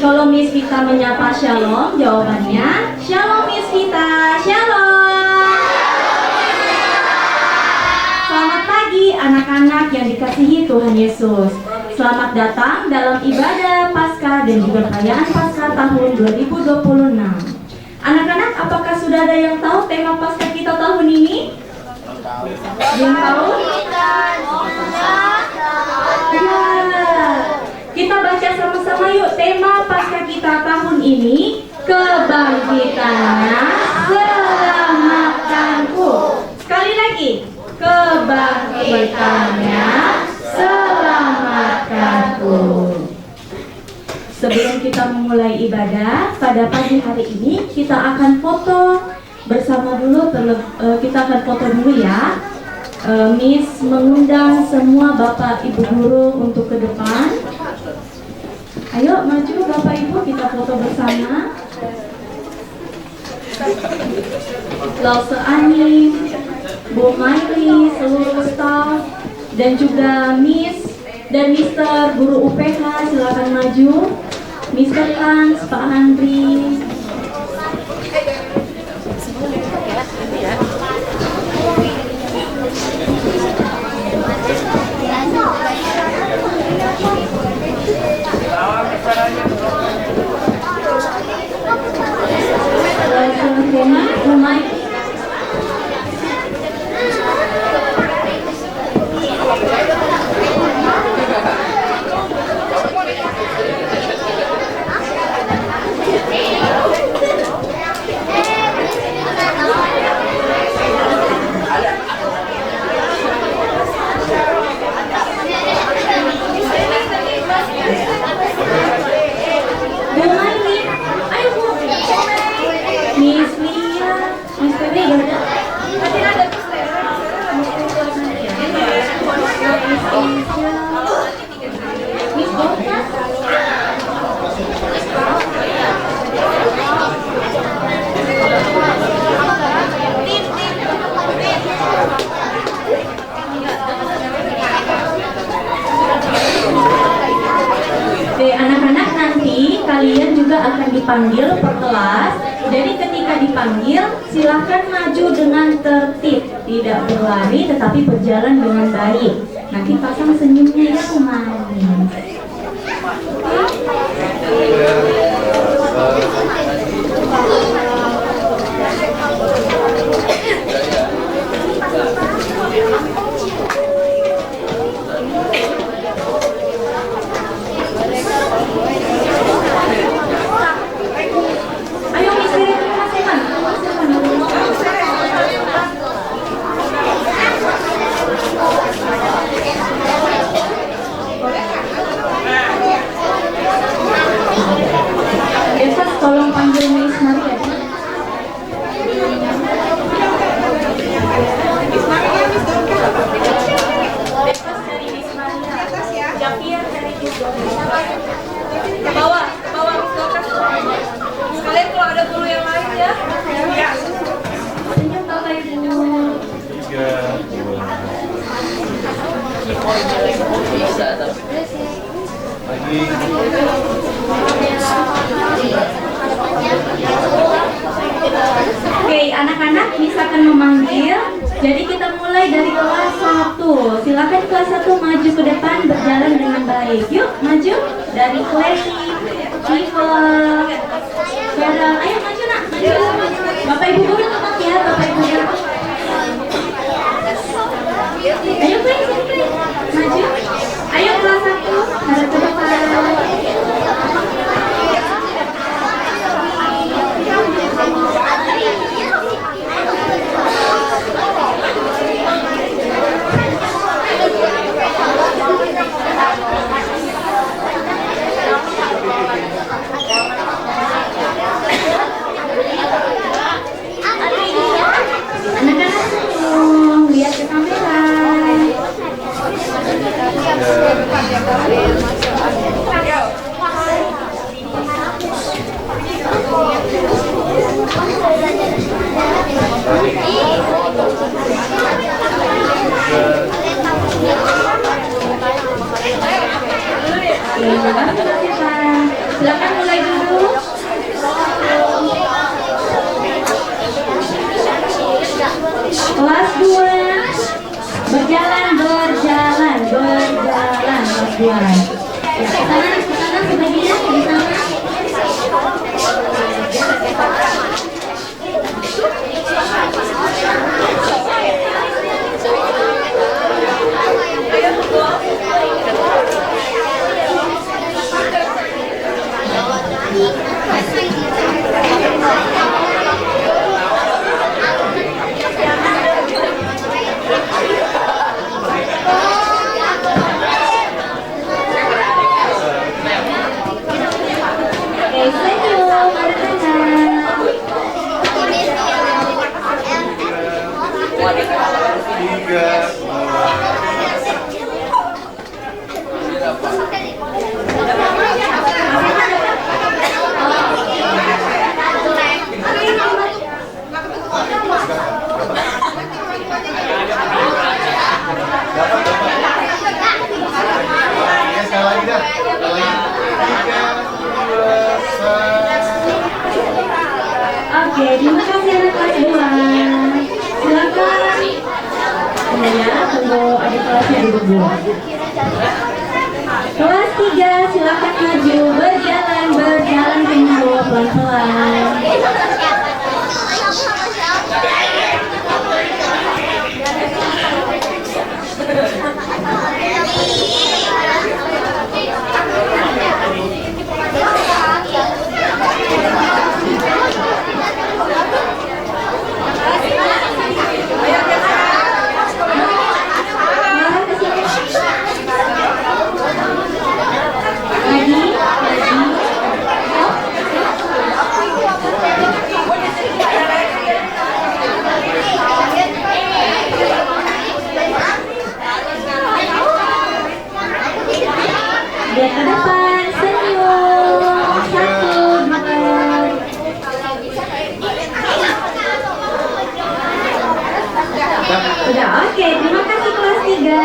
kalau Miss Vita menyapa Shalom, jawabannya Shalom Miss Vita, Shalom. Selamat pagi anak-anak yang dikasihi Tuhan Yesus. Selamat datang dalam ibadah Paskah dan juga perayaan Paskah tahun 2026. Anak-anak, apakah sudah ada yang tahu tema Paskah kita tahun ini? Belum tahu? Ya. Kita baca sama-sama yuk tema Paskah kita tahun ini, kebangkitannya selamatkanku. Sekali lagi, kebangkitannya selamatkanku. Sebelum kita memulai ibadah pada pagi hari ini, kita akan foto bersama dulu. Kita akan foto dulu ya. Miss mengundang semua Bapak Ibu guru untuk ke depan. Ayo maju Bapak Ibu, kita foto bersama. Lause Ani, Bu Maili, seluruh staf, dan juga Miss dan Mister Guru UPH, silakan maju. Mister Kans, Pak Andri. Anak-anak, nanti kalian juga akan dipanggil per kelas. Jadi ketika dipanggil, silahkan maju dengan tertib, tidak berlari tetapi berjalan dengan baik. Nanti pasang senyumnya ya manis. Tolong panggil Miss Maria. Miss Maria, Miss Dorcas. Bebas dari Miss Maria. Javier dari Miss Dorcas. Ke bawah Miss Dorcas. Sekalian kalau ada guru yang lain ya. Ya. Senyum Bapak Ibu. 3, 2, bisa lagi. Oke, anak-anak bisa akan memanggil. Jadi kita mulai dari kelas 1. Silakan kelas 1 maju ke depan, berjalan dengan baik. Yuk, maju. Dari Clary, Shiva, Vera. Ayo maju nak, maju. Bapak Ibu guru tetap ya, Bapak Ibu guru. Ayo Clary, maju. Ayo kelas 1, hadap ke depan. Anak-anak lihat ke kamera. Silakan mulai perempuan. Ya, ke sana sebagian di sana. Oke, terima kasih anak kelas 2. Silakan. Ya, tunggu adik kelasnya duduk dulu. Kelas 3, silakan maju, berjalan tunggu pelan-pelan. Lihat ke depan, senyum. 1, 2. Udah, oke. Terima kasih kelas 3.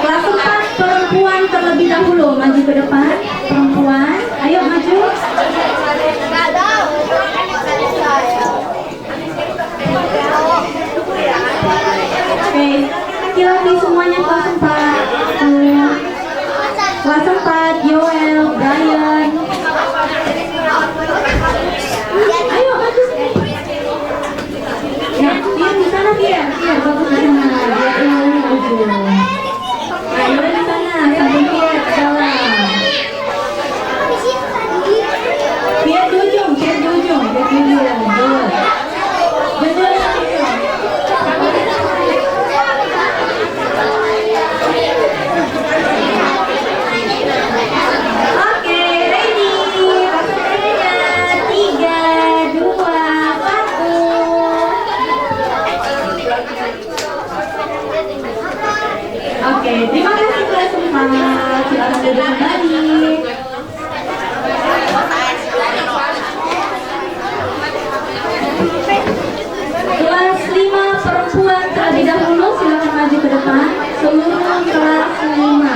Kelas 4 perempuan terlebih dahulu. Maju ke depan, perempuan. Ayo maju. Oke, laki-laki semuanya kelas 4. Kelas 4, Joel, Brian. Ayo maju sini. Ya, dia di sana dia bagus di sana. Dia ini maju. Ayo di sana, sampai dia ke dalam. Dia di ujung. Oke, ready. Waktunya 3, 2, 1. Oke, terima kasih kelas 4. Silakan duduk kembali. Kelas 5 perempuan terlebih dahulu, silakan maju ke depan. Seluruh kelas 5.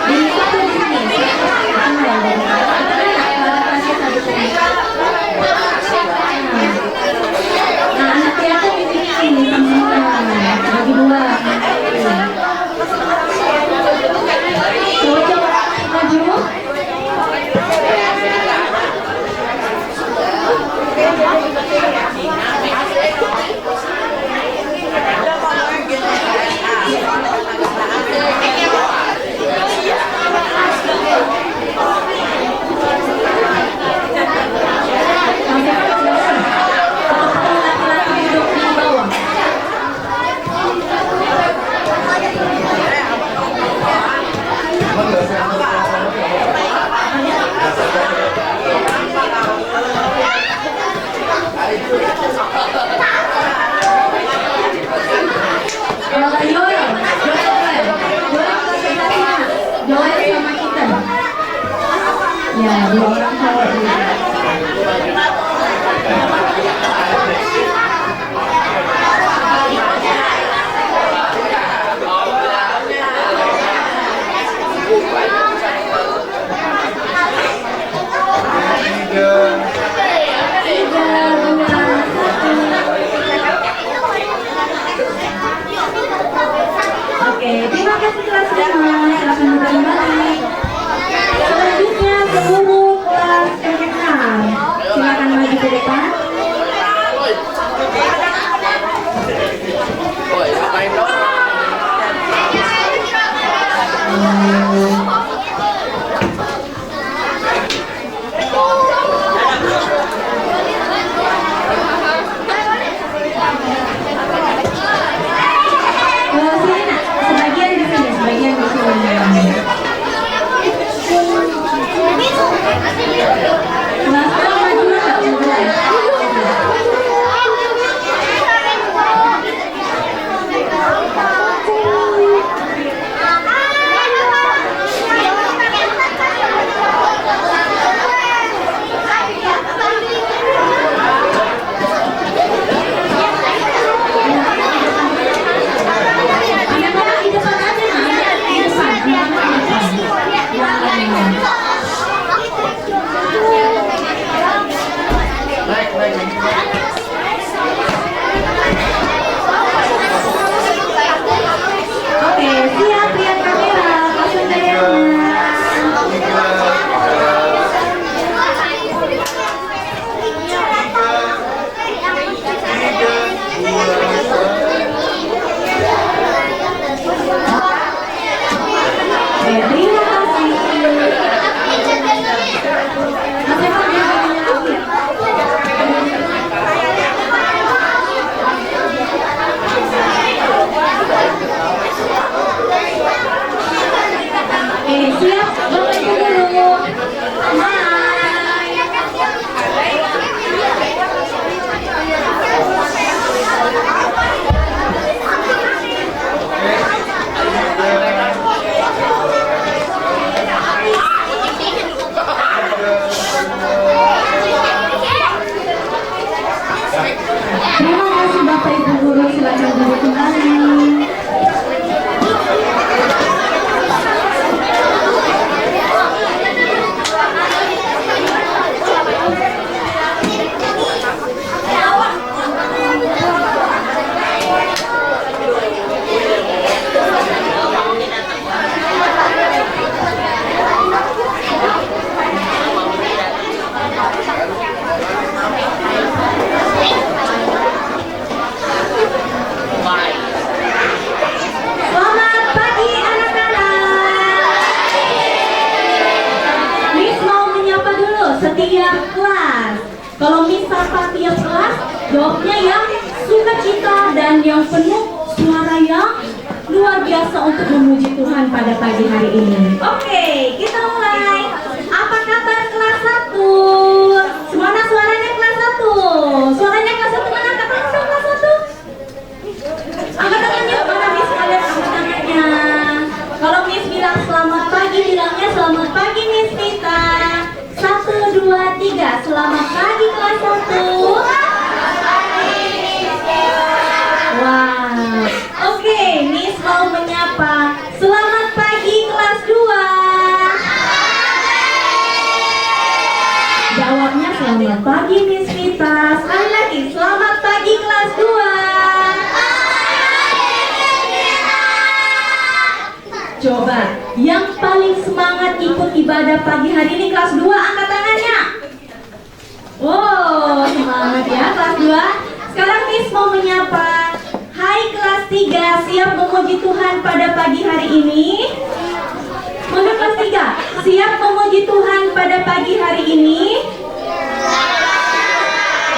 Di satu di sini. Nah, anak kelihatan di sini semua. Bagi 2. Coba maju. Ya, 2 orang cowok ini. silakan duduk kembali. Selamat pagi anak-anak. Miss mau menyapa dulu setiap kelas. Kalau Miss sapa tiap kelas, jawabnya yang sukacita dan yang penuh suara yang luar biasa untuk memuji Tuhan pada pagi hari ini. Oke, kita mulai. Apa kabar kelas 1? Semana suaranya kelas 1. Suaranya kelas 1 mana? Angkat tangan dong kelas 1. Angkat tangannya mana Miss? Kalian angkat tangannya. Kalau Miss bilang selamat pagi, bilangnya selamat pagi Miss Vita. 1, 2, 3. Selamat pagi kelas 1. Wow. Oke, Miss mau menyapa. Selamat pagi kelas 2. Jawabnya selamat pagi Miss Vita. Sekali lagi, selamat pagi kelas 2. Coba, yang paling semangat ikut ibadah pagi hari ini kelas 2, angkat tangannya. Wow, semangat ya kelas 2. Sekarang Miss mau menyapa. Hai kelas 3, siap memuji Tuhan pada pagi hari ini? Untuk kelas 3, siap memuji Tuhan pada pagi hari ini?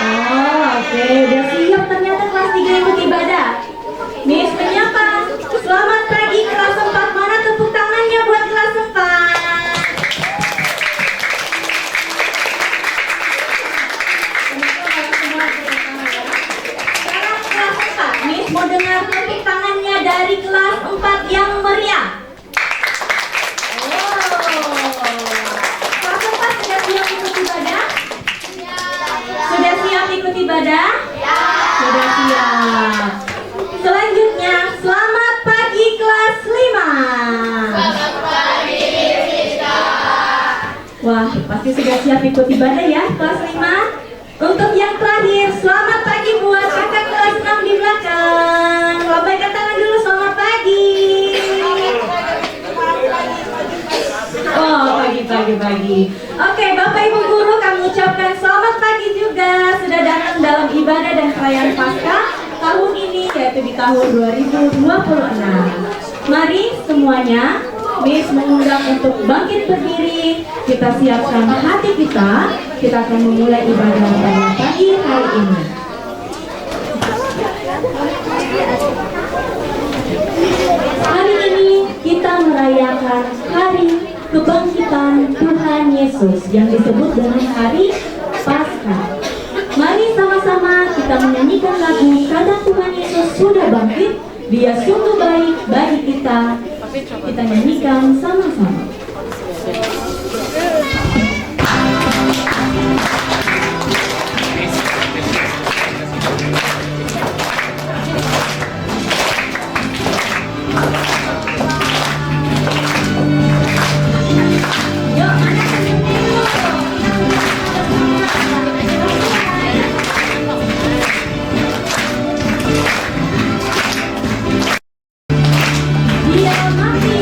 Oh, oke, udah siap ternyata kelas 3 ikut ibadah. Miss menyapa. Selamat pagi kelas 4. Mana tepuk tangannya buat kelas 4? Sekarang kelas 4. Miss mau dengar tepuk tangannya dari kelas 4 yang meriah. Kelas 4 sudah siap ikut ibadah? Sudah siap ikut ibadah? Sudah siap. Selanjutnya, selamat pagi kelas 5. Selamat pagi Vita. Wah, pasti sudah siap ikut ibadah ya kelas 5. Untuk yang terakhir, selamat pagi buat kakak kelas 6 di belakang. Lambaikan tangan dulu, selamat pagi. Oh, pagi. Oke, Bapak Ibu Guru, kami ucapkan selamat pagi juga. Sudah datang dalam ibadah dan perayaan Paskah tahun ini, yaitu di tahun 2026. Mari semuanya, Miss mengundang untuk bangkit berdiri. Kita siapkan hati kita. Kita akan memulai ibadah pada pagi hari ini. Hari ini kita merayakan hari kebangkitan Tuhan Yesus yang disebut dengan hari Paskah. Mari sama-sama kita menyanyikan lagu karena Tuhan Yesus sudah bangkit, Dia sungguh baik bagi kita. Kita nyanyikan sama-sama. Dia mati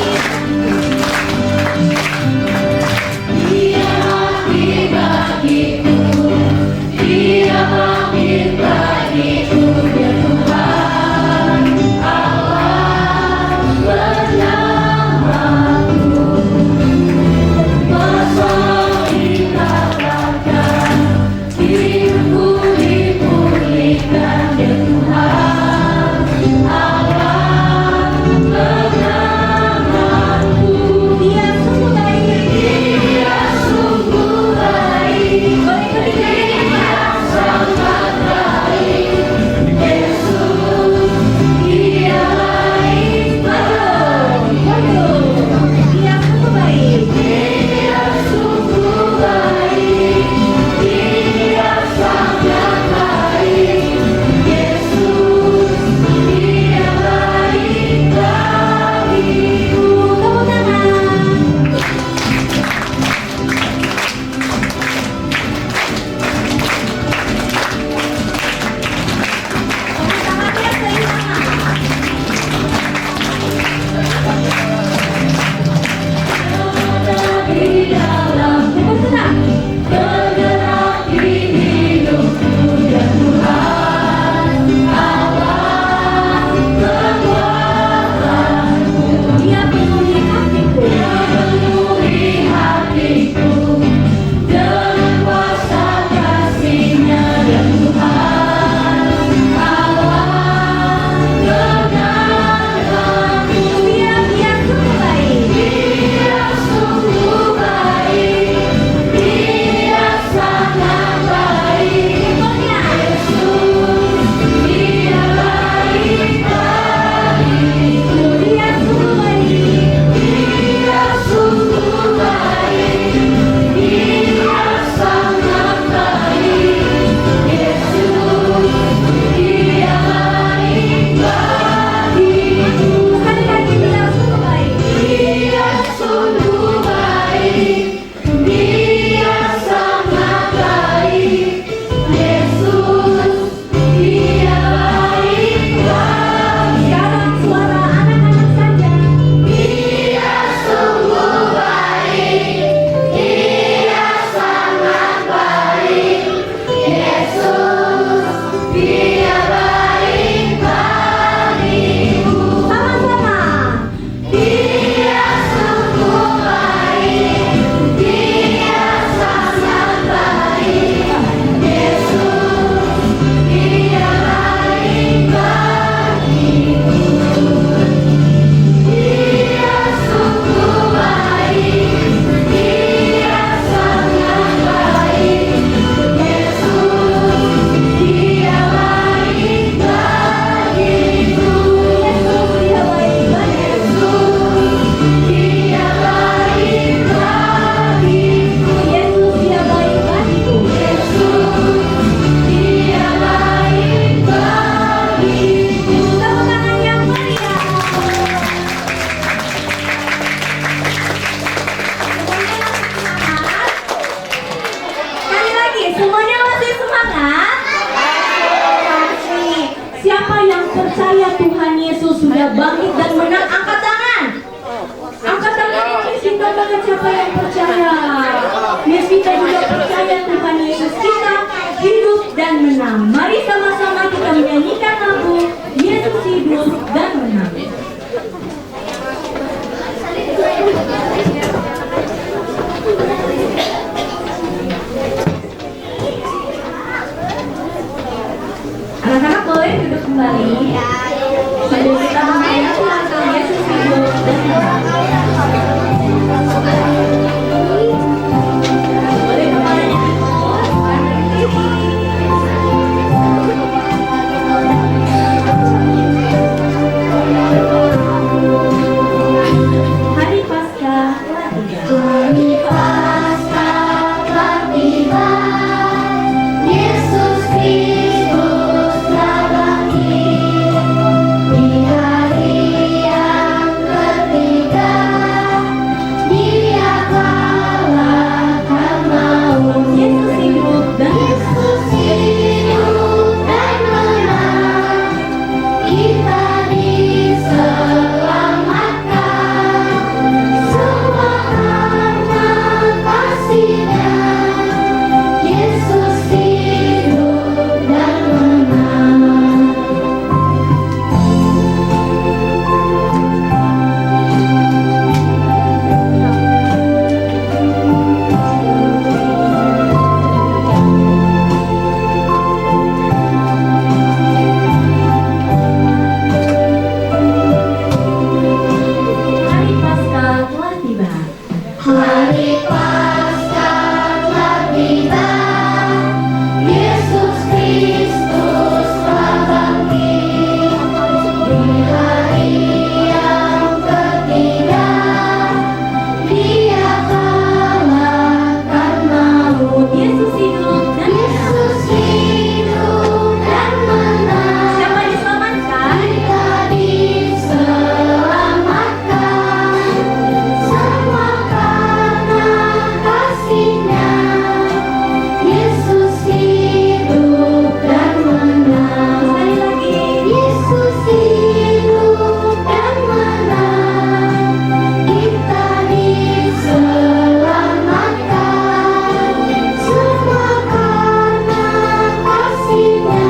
Siapa yang percaya Tuhan Yesus sudah bangkit dan menang, angkat tangan. Angkat tangan, Miss Vita, banget siapa yang percaya. Miss Vita juga percaya Tuhan Yesus kita hidup dan menang. Mari sama-sama kita menyanyikan lagu Yesus hidup dan menang. Anak-anak boleh duduk kembali sambil kita menyanyikan lagu Yesus hidup dan menang. Boleh kembali. Hari Paskah telah tiba. Hari Paskah telah tiba. Yesus Kristus telah bangkit di hari yang ketiga. Dia kalahkan maut. Yesus hidup dan menang. Kita diselamatkan semua karena kasih-Nya. Yesus hidup dan menang. Hari Paskah telah tiba. Hari Paskah telah tiba. Yesus Kristus telah bangkit di hari yang ketiga. Dia kalahkan maut. Yesus hidup dan menang. Siapa diselamatkan? Kita diselamatkan semua karena kasih-Nya. Yesus hidup dan menang. Sekali lagi. Yesus hidup dan menang. Kita diselamatkan semua karena kasih-Nya.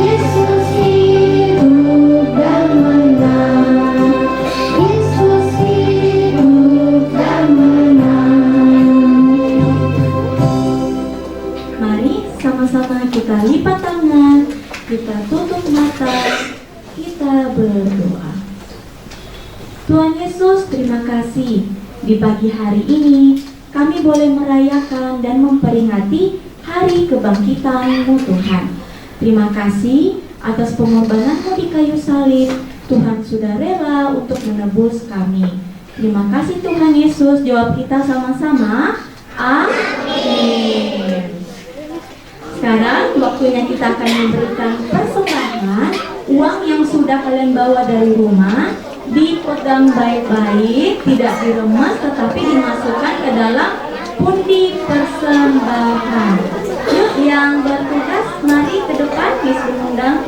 Yesus hidup dan menang. Yesus hidup dan menang. Mari sama-sama kita lipat tangan, kita tutup mata, kita berdoa. Tuhan Yesus, terima kasih di pagi hari ini kami boleh merayakan dan memperingati hari kebangkitan-Mu Tuhan. Terima kasih atas pengorbanan-Mu di kayu salib. Tuhan sudah rela untuk menebus kami. Terima kasih Tuhan Yesus. Jawab kita sama-sama. Amin. Sekarang waktunya kita akan memberikan persembahan. Uang yang sudah kalian bawa dari rumah dipegang baik-baik, tidak diremas tetapi dimasukkan ke dalam pundi persembahan. Yuk yang bertugas mari ke depan, Miss mengundang.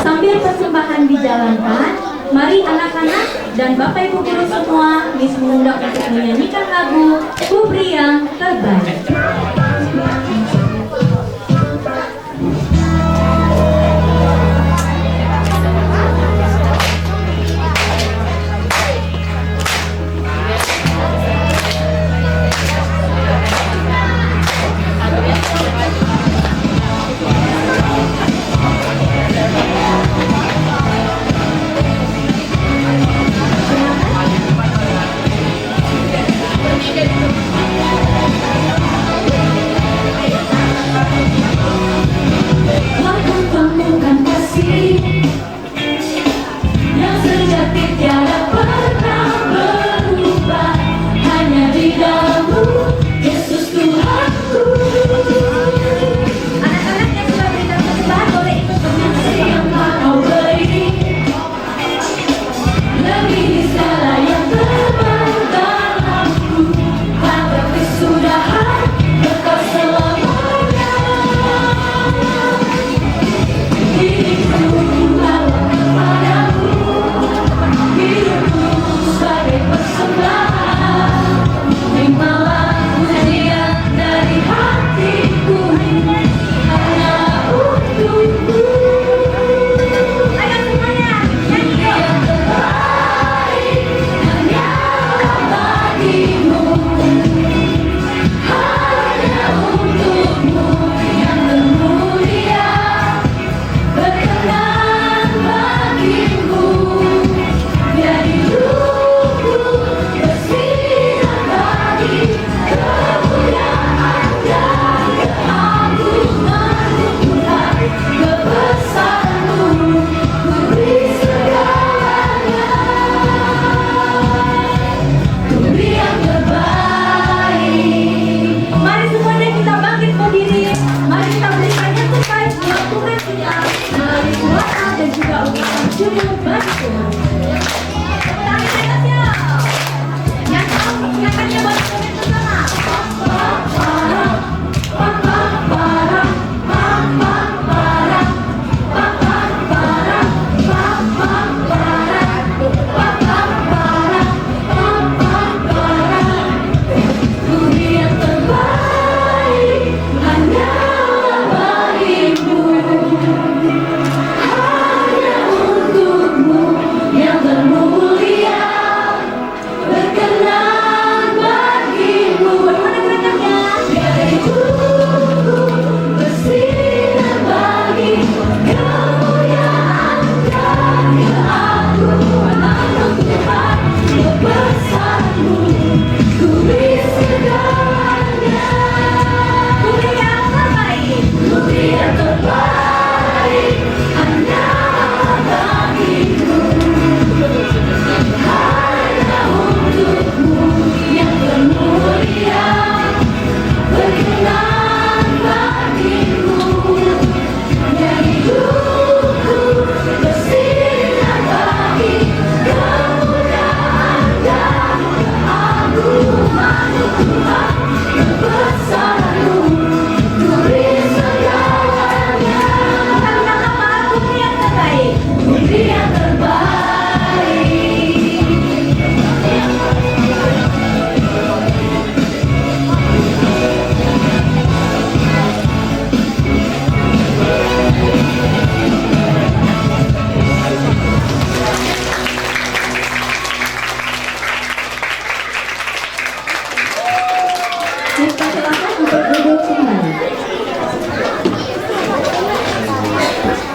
Sambil persembahan dijalankan, mari anak-anak dan Bapak Ibu guru semua, Miss mengundang untuk menyanyikan lagu Kubri yang terbaik.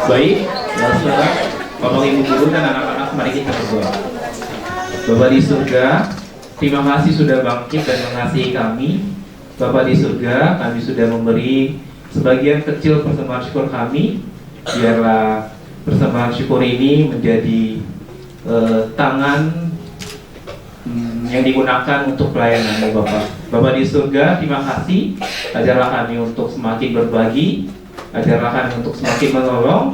Baik, saudara, Bapak Ibu Guru dan anak-anak, mari kita berdoa. Bapa di surga, terima kasih sudah bangkit dan mengasihi kami. Bapa di surga, kami sudah memberi sebagian kecil persembahan syukur kami. Biarlah persembahan syukur ini menjadi tangan yang digunakan untuk pelayanan Bapak. Bapak di surga, terima kasih. Ajarlah kami untuk semakin berbagi, ajarlah kami untuk semakin menolong,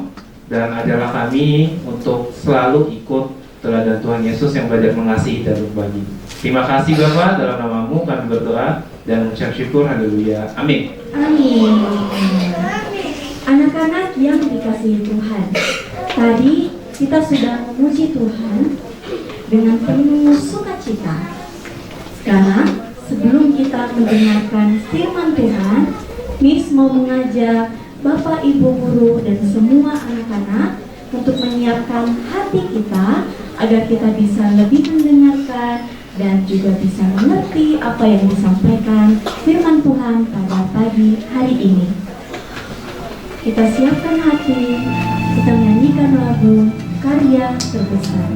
dan ajarlah kami untuk selalu ikut teladan Tuhan Yesus yang belajar mengasihi dan berbagi. Terima kasih Bapak, dalam namamu kami berdoa dan mengucap syukur. Haleluya. Amin. Amin. Anak-anak yang dikasihi Tuhan, tadi kita sudah memuji Tuhan dengan penuh sukacita. Sekarang, sebelum kita mendengarkan firman Tuhan, Miss mau mengajak Bapak, Ibu Guru, dan semua anak-anak untuk menyiapkan hati kita agar kita bisa lebih mendengarkan dan juga bisa mengerti apa yang disampaikan firman Tuhan pada pagi hari ini. Kita siapkan hati, kita menyanyikan lagu Karya Terbesar.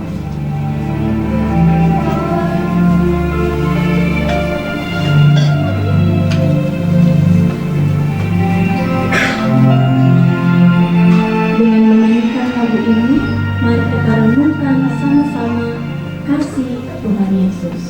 Dengan menyanyikan lagu ini, mari kita renungkan sama-sama kasih Tuhan Yesus.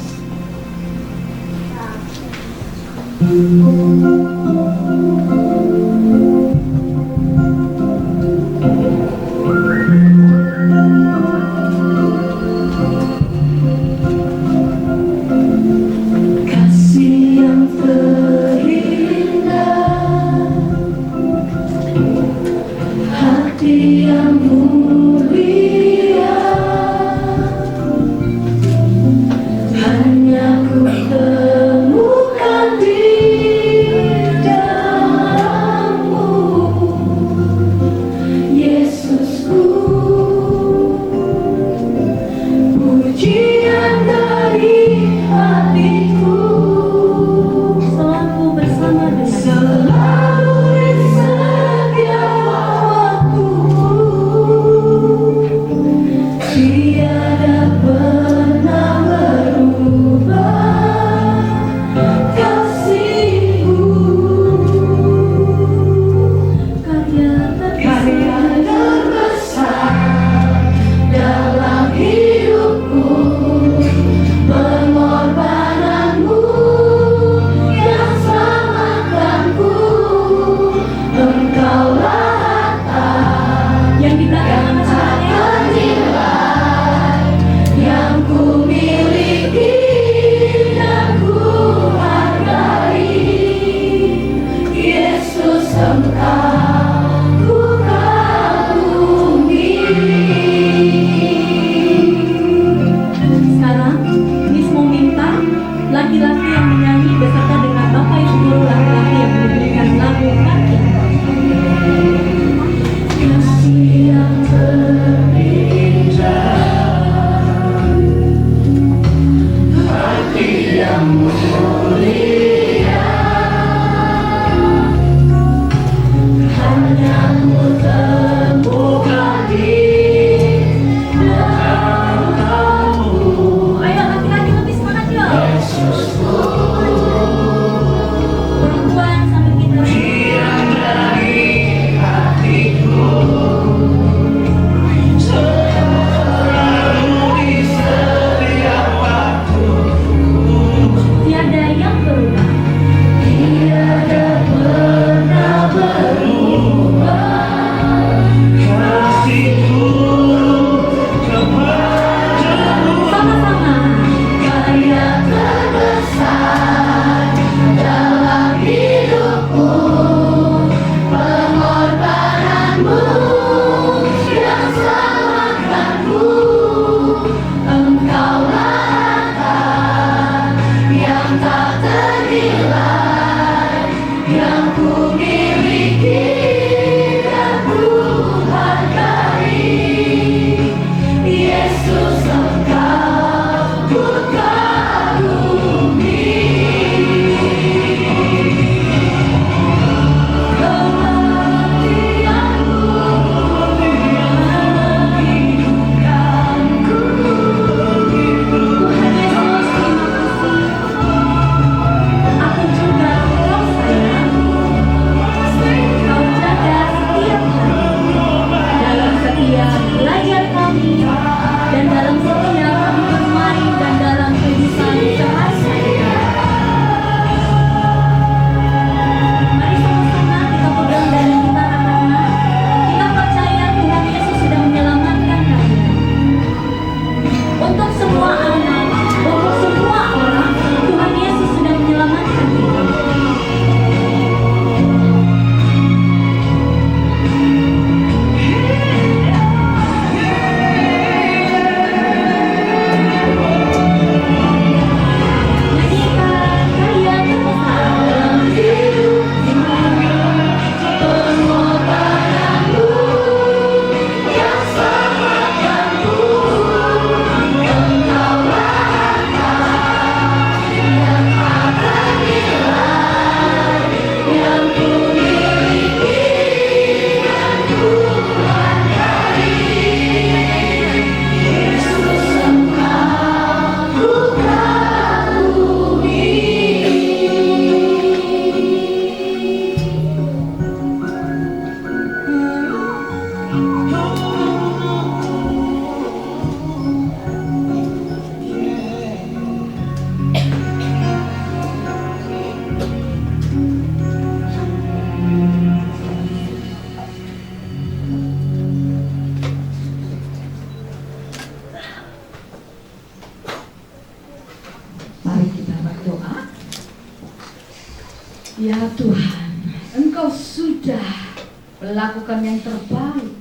Tuhan, Engkau sudah melakukan yang terbaik.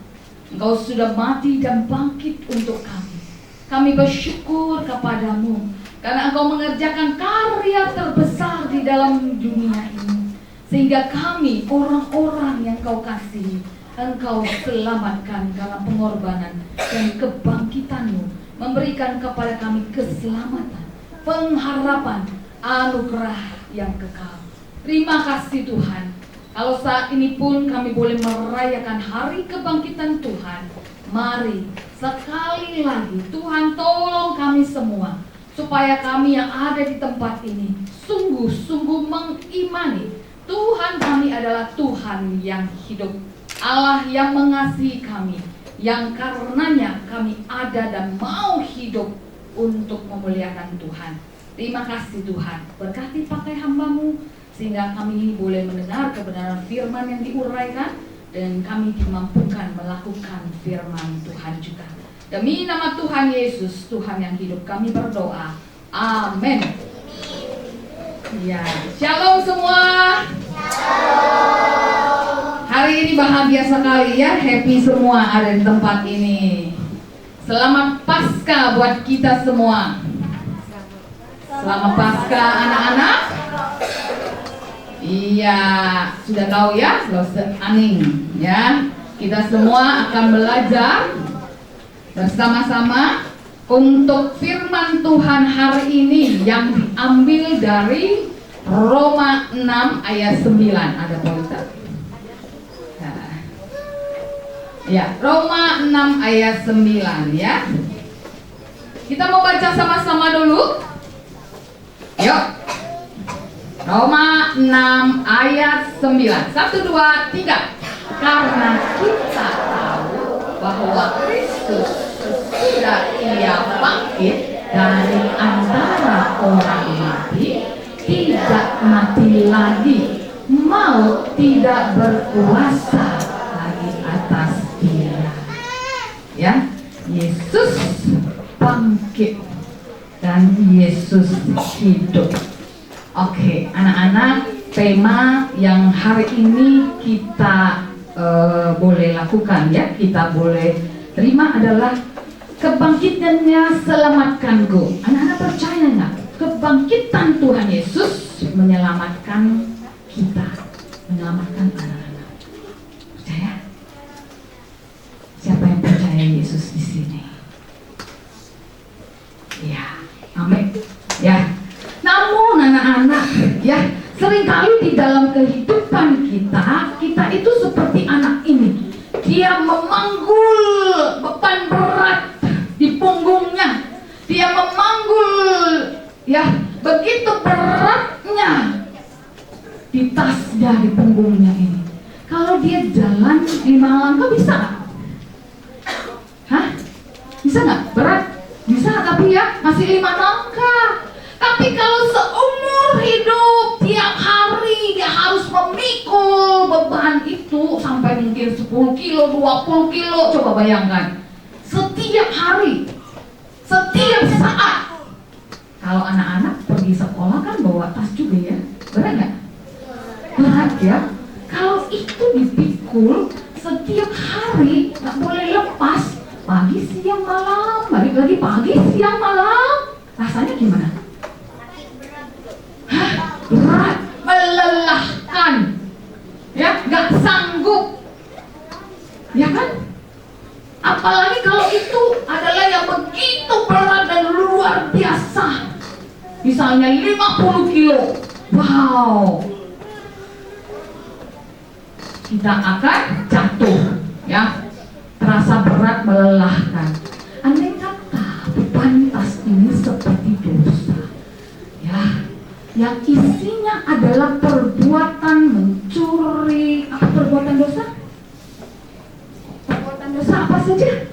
Engkau sudah mati dan bangkit untuk kami. Kami bersyukur kepadamu karena Engkau mengerjakan karya terbesar di dalam dunia ini, sehingga kami, orang-orang yang Kau kasihi, Engkau selamatkan karena pengorbanan dan kebangkitan-Mu, memberikan kepada kami keselamatan, pengharapan, anugerah yang kekal. Terima kasih Tuhan. Kalau saat ini pun kami boleh merayakan hari kebangkitan Tuhan, mari sekali lagi Tuhan tolong kami semua, supaya kami yang ada di tempat ini sungguh-sungguh mengimani Tuhan kami adalah Tuhan yang hidup, Allah yang mengasihi kami, yang karenanya kami ada dan mau hidup untuk memuliakan Tuhan. Terima kasih Tuhan, berkati pakai hamba-Mu sehingga kami boleh mendengar kebenaran firman yang diuraikan dan kami dimampukan melakukan firman Tuhan juga. Demi nama Tuhan Yesus, Tuhan yang hidup, kami berdoa. Amin. Ya, shalom semua. Hari ini bahagia sekali ya, happy semua ada di tempat ini. Selamat Paskah buat kita semua. Selamat Paskah anak-anak. Iya, sudah tahu ya, Loster Aning ya. Kita semua akan belajar bersama-sama untuk firman Tuhan hari ini yang diambil dari Roma 6 ayat 9. Ada Polita. Nah. Ya, Roma 6 ayat 9 ya. Kita mau baca sama-sama dulu. Yuk. Roma 6 ayat 9. 1, 2, 3. Karena kita tahu bahwa Kristus sesudah Ia bangkit dari antara orang mati, tidak mati lagi, maut tidak berkuasa lagi atas Dia. Ya, Yesus bangkit dan Yesus hidup. Oke, anak-anak, tema yang hari ini kita boleh lakukan ya, kita boleh terima adalah kebangkitannya selamatkanku. Anak-anak percaya nggak? Kebangkitan Tuhan Yesus menyelamatkan kita, menyelamatkan anak-anak. Percaya? Siapa yang percaya Yesus di sini? Ya, amin. Ya. Namun anak-anak ya, seringkali di dalam kehidupan kita itu seperti anak ini. Dia memanggul beban berat di punggungnya. Dia memanggul ya, begitu beratnya di tasnya, di punggungnya ini. Kalau dia jalan 5 langkah bisa nggak? Hah? Bisa nggak? Berat? Bisa, tapi ya masih 5 langkah. Tapi kalau seumur hidup tiap hari dia harus memikul beban itu sampai mungkin 10 kilo, 20 kilo, coba bayangkan. Setiap hari, setiap saat. Kalau anak-anak pergi sekolah kan bawa tas juga ya, berat nggak? Berat ya. Kalau itu dipikul setiap hari, nggak boleh lepas. Pagi, siang, malam, balik lagi pagi, siang, malam. Rasanya gimana? Berat, melelahkan, ya, nggak sanggup, ya kan? Apalagi kalau itu adalah yang begitu berat dan luar biasa, misalnya 50 kilo, wow, kita akan jatuh, ya, terasa berat, melelahkan. Andai kata beban tas ini seperti dosa, ya, yang isinya adalah perbuatan mencuri. Apa perbuatan dosa? Perbuatan dosa apa saja?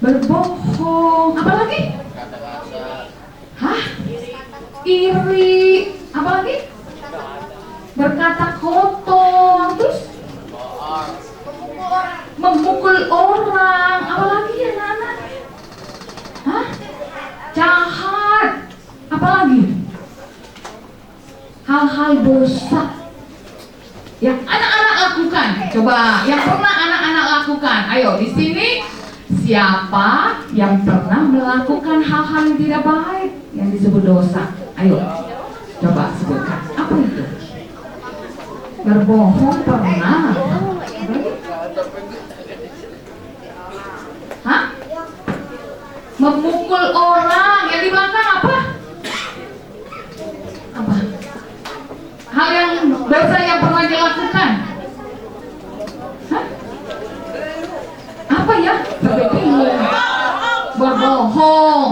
Berbohong. Apa lagi? Hah? Iri. Apa lagi? Berkata kotor. Terus? Memukul orang. Apa lagi ya anak-anak? Hah? Jahat. Apalagi hal-hal hal dosa yang anak-anak lakukan. Coba yang pernah anak-anak lakukan. Ayo di sini siapa yang pernah melakukan hal-hal yang tidak baik yang disebut dosa? Ayo coba sebutkan. Apa itu? Berbohong pernah? Hah? Memukul orang yang di belakang apa? Apa? Hal yang dosa yang pernah dilakukan? Hah? Apa ya? Berbohong.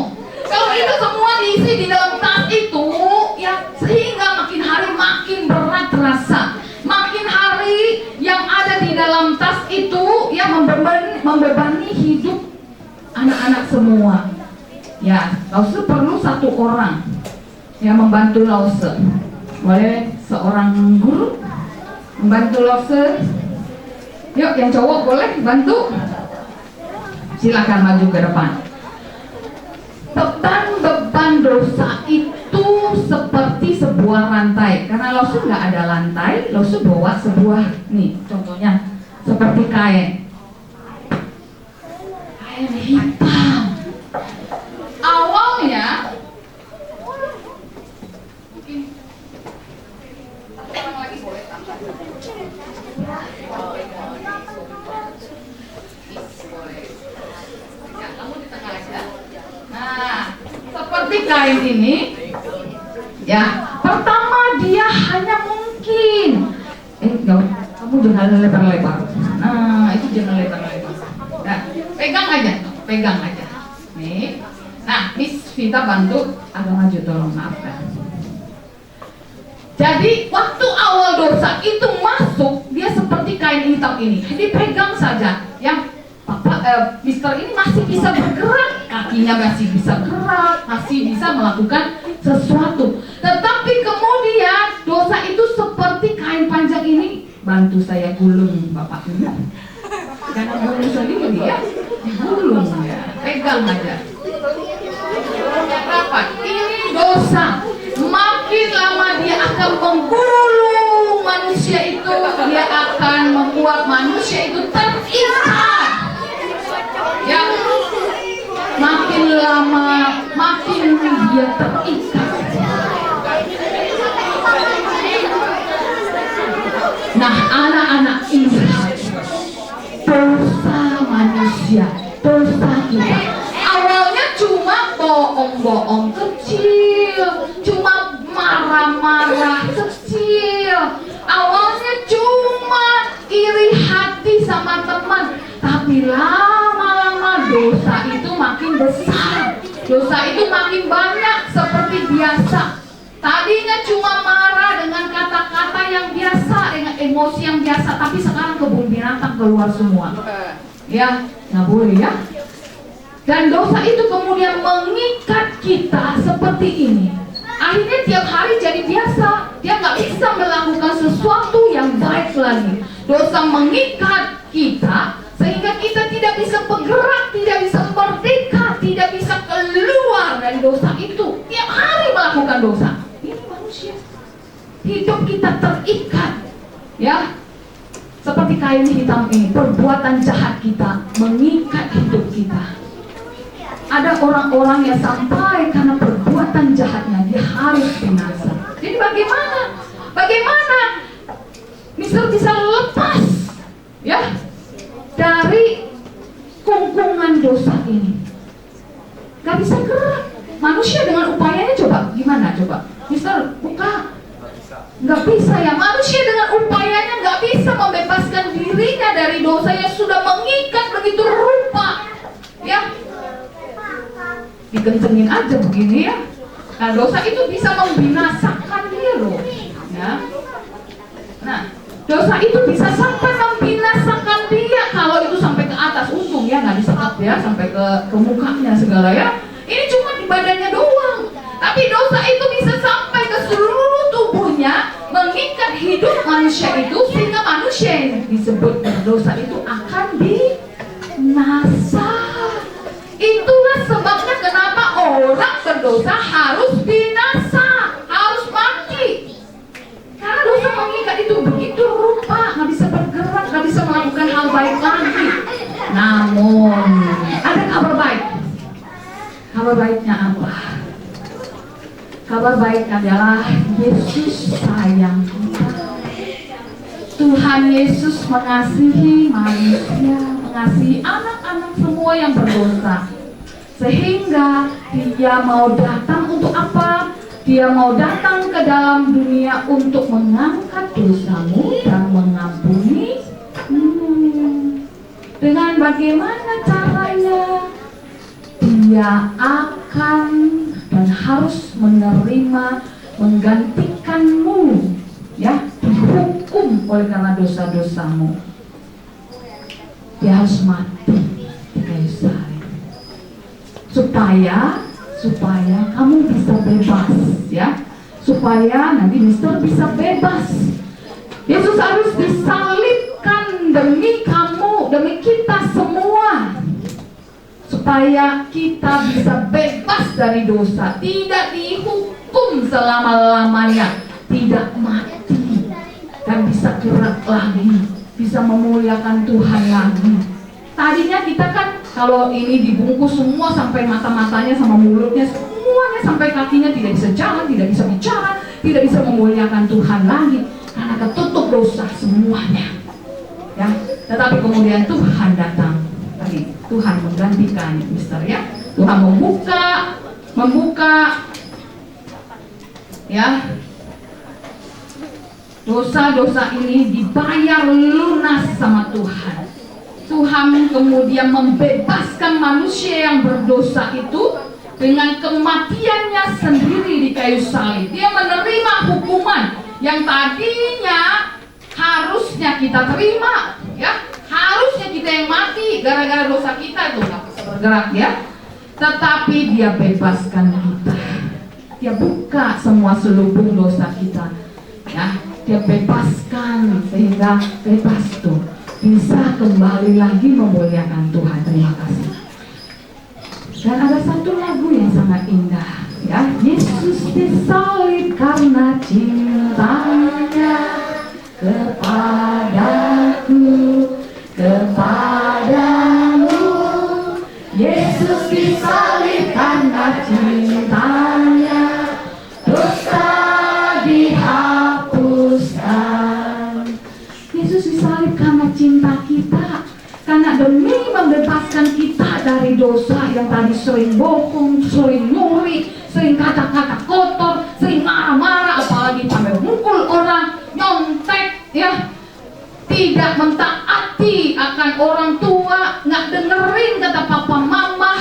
Kalau itu semua diisi di dalam tas itu, ya sehingga makin hari makin berat terasa. Makin hari yang ada di dalam tas itu ya membebani hidup anak-anak semua. Ya, Lause perlu satu orang yang membantu Lause. Boleh seorang guru membantu Lause? Yuk, yang cowok boleh bantu? Silakan maju ke depan. Beban dosa itu seperti sebuah rantai. Karena Lause nggak ada lantai, Lause bawa sebuah, nih contohnya seperti kain hitam. Awalnya mungkin orang lagi boleh tambah. Ya, kamu di tengah aja. Nah, seperti kain ini, ya. Pertama dia hanya mungkin, enggak, kamu jangan lebar-lebar. Nah, itu jangan lebar-lebar. Nah, pegang aja. Nih. Nah, Miss Vita bantu agak maju, tolong maafkan. Jadi waktu awal dosa itu masuk, dia seperti kain hitam ini. Dipegang saja. Yang Mister ini masih bisa bergerak, kakinya masih bisa gerak, masih bisa melakukan sesuatu. Tetapi kemudian dosa itu seperti kain panjang ini. Bantu saya gulung Bapak ini. Jangan gulung sendiri ya, digulung ya. Pegang aja. Rapat. Ini dosa. Makin lama dia akan menggulung manusia itu, dia akan membuat manusia itu terikat. Ya, makin lama makin dia terikat. Nah, anak-anak ini dosa manusia, dosa kita. Awalnya cuma bohong-bohong kecil, cuma marah-marah kecil. Awalnya cuma iri hati sama teman, tapi lama-lama dosa itu makin besar. Dosa itu makin banyak seperti biasa. Tadinya cuma marah dengan kata-kata yang biasa, dengan emosi yang biasa, tapi sekarang kebun binatang keluar semua. Ya, nggak boleh ya. Dan dosa itu kemudian mengikat kita seperti ini. Akhirnya tiap hari jadi biasa. Dia nggak bisa melakukan sesuatu yang baik lagi. Dosa mengikat kita sehingga kita tidak bisa bergerak, tidak bisa merdeka, tidak bisa keluar dari dosa itu. Tiap hari melakukan dosa. Ini manusia. Hidup kita terikat. Ya, seperti kain hitam ini. Perbuatan jahat kita mengikat hidup kita. Ada orang-orang yang sampai karena perbuatan jahatnya dia harus binasa. Jadi bagaimana? Bagaimana Mister bisa lepas ya dari kungkungan dosa ini? Gak bisa gerak. Manusia dengan upayanya coba gimana coba? Mister buka. Gak bisa ya. Manusia dengan upayanya gak bisa membebaskan dirinya dari dosa yang sudah mengikat begitu rupa. Ya. Dikencengin aja begini ya. Nah, dosa itu bisa membinasakan dia loh. Ya. Nah, dosa itu bisa sampai membinasakan dia kalau itu sampai ke atas. Untung ya nggak disekap ya sampai ke mukanya segala ya. Ini cuma di badannya doang. Tapi dosa itu bisa sampai ke seluruh tubuhnya, mengikat hidup manusia itu sehingga manusia yang disebut berdosa itu akan binasa. Itulah sebabnya kenapa orang berdosa harus binasa, harus mati. Namun ada kabar baik. Kabar baiknya apa? Kabar baik adalah Yesus sayang kita. Tuhan Yesus mengasihi manusia, mengasihi anak-anak semua yang berdosa. Sehingga Dia mau datang untuk apa? Dia mau datang ke dalam dunia untuk mengangkat dosamu dan mengampuni. Dengan bagaimana caranya? Dia akan dan harus menerima, menggantikanmu, ya, dihukum oleh karena dosa-dosamu. Dia harus mati di kayu salib supaya kamu bisa bebas, ya, supaya nanti Mister bisa bebas. Yesus harus disalibkan demi kamu, demi kita semua, supaya kita bisa bebas dari dosa, tidak dihukum selama-lamanya, tidak mati, dan bisa gerak lagi, bisa memuliakan Tuhan lagi. Tadinya kita kan kalau ini dibungkus semua sampai mata-matanya sama mulutnya, semuanya sampai kakinya tidak bisa jalan, tidak bisa bicara, tidak bisa memuliakan Tuhan lagi karena ketutup dosa semuanya. Ya, tetapi kemudian Tuhan datang. Tadi Tuhan menggantikan, Mister, ya. Tuhan membuka ya, dosa-dosa ini dibayar lunas sama Tuhan. Tuhan kemudian membebaskan manusia yang berdosa itu dengan kematiannya sendiri di kayu salib. Dia menerima hukuman yang tadinya harusnya kita terima, ya. Harusnya kita yang mati gara-gara dosa kita itu nggak bisa bergerak, ya. Tetapi Dia bebaskan kita. Dia buka semua selubung dosa kita, ya. Dia bebaskan sehingga bebas tuh, bisa kembali lagi memuliakan Tuhan. Terima kasih. Dan ada satu lagu yang sangat indah, ya. Yesus disalib karena cintanya kepadaku, kepadamu. Yesus disalib karena cintanya, dosa dihapuskan. Yesus disalib karena cinta kita, karena demi membebaskan kita dari dosa yang tadi sering bohong, sering nyuri, sering kata-kata kotor, sering marah-marah, apalagi sampai mukul orang, nyontek, ya, tidak mentaati akan orang tua, nggak dengerin kata papa mama,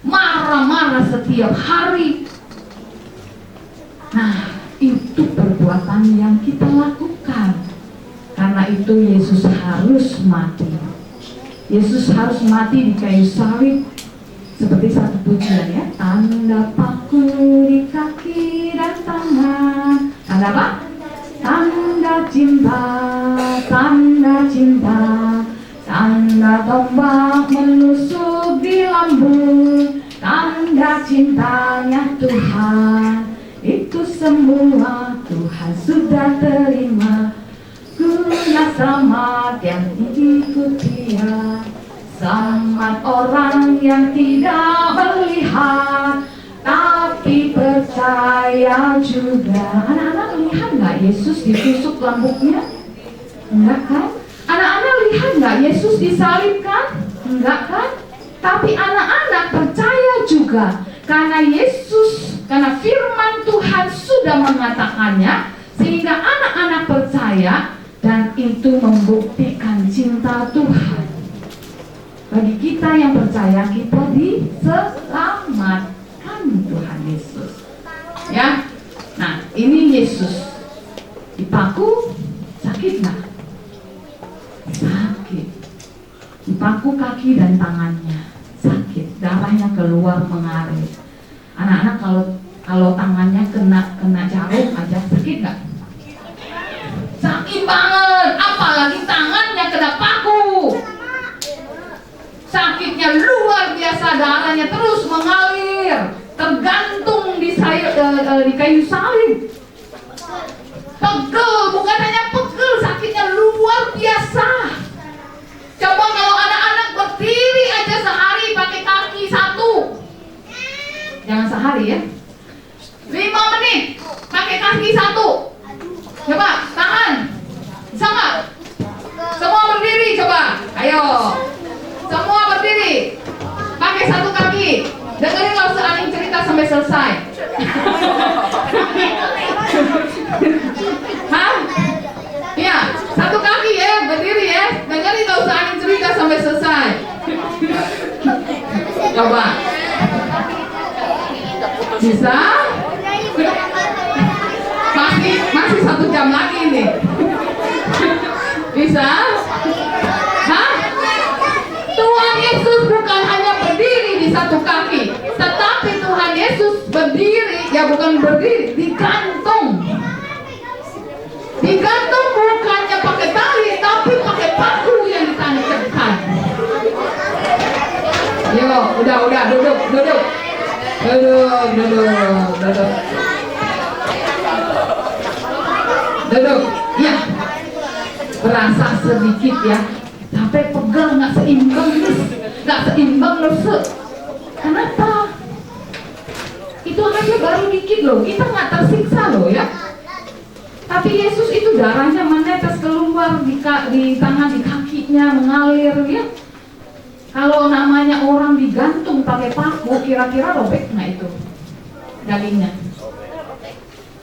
marah-marah setiap hari. Nah, itu perbuatan yang kita lakukan. Karena itu Yesus harus mati. Yesus harus mati di kayu salib. Seperti satu pujian, ya. Tanda paku di kaki dan tangan. Tanda apa? Tanda cinta, tanda cinta, tanda tombak menusuk di lambung, tanda cintanya Tuhan. Itu semua Tuhan sudah terima. Guna selamat yang diikuti, ya. Selamat orang yang tidak melihat tapi percaya juga. Anak-anak lihat nggak Yesus ditusuk lambungnya? Enggak kan? Anak-anak lihat nggak Yesus disalibkan? Enggak kan? Tapi anak-anak percaya juga karena Yesus, karena firman Tuhan sudah mengatakannya, sehingga anak-anak percaya. Dan itu membuktikan cinta Tuhan. Bagi kita yang percaya, kita diselamatkan Tuhan Yesus, ya. Nah, ini Yesus dipaku, sakit nggak? Sakit. Dipaku kaki dan tangannya, sakit. Darahnya keluar mengalir. Anak-anak kalau tangannya kena jarum aja sakit nggak? Sakit banget, apalagi tangannya kena paku. Sakitnya luar biasa, darahnya terus mengalir, tergantung di kayu salib. Pegel, bukan hanya pegel, sakitnya luar biasa. Coba kalau anak-anak Ayo, semua berdiri, pakai satu kaki. Dengerin lo sealing cerita sampai selesai. Hah? Ya, satu kaki ya, berdiri ya. Dengerin lo sealing cerita sampai selesai. Coba. Bisa? Masih 1 jam lagi nih. Bisa? Hah? Tuhan Yesus bukan hanya berdiri di satu kaki, tetapi Tuhan Yesus berdiri, ya bukan berdiri, digantung. Digantung bukannya pakai tali, tapi pakai paku yang ditancapkan. Yo, udah, duduk. Duduk. Ya, berasa sedikit ya, sampai pegel, nggak seimbang nusuk. Kenapa? Itu aja baru dikit loh, kita nggak tersiksa loh ya. Tapi Yesus itu darahnya menetes keluar di tangan, di kakinya mengalir ya. Kalau namanya orang digantung pakai paku, kira-kira robek nggak itu dagingnya?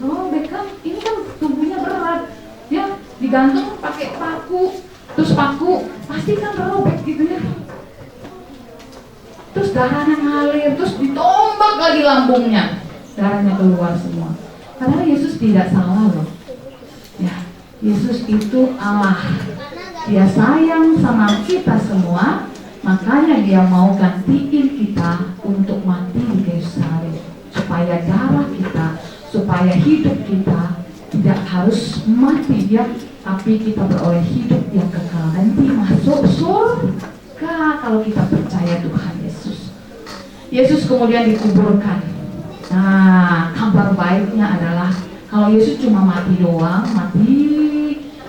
Robek kan, ini kan tubuhnya berat ya, digantung pakai paku, terus paku pasti kan robek gitu ya. Terus darahnya ngalir, terus ditombak lagi lambungnya, darahnya keluar semua. Padahal Yesus tidak salah loh ya. Yesus itu Allah, Dia sayang sama kita semua, makanya Dia mau gantiin kita untuk mati di kayu salib, supaya darah kita, supaya hidup kita tidak harus mati ya, tapi kita beroleh hidup yang kekal, nanti masuk surga kalau kita percaya Tuhan Yesus. Yesus kemudian dikuburkan. Nah, kabar baiknya adalah kalau Yesus cuma mati doang, mati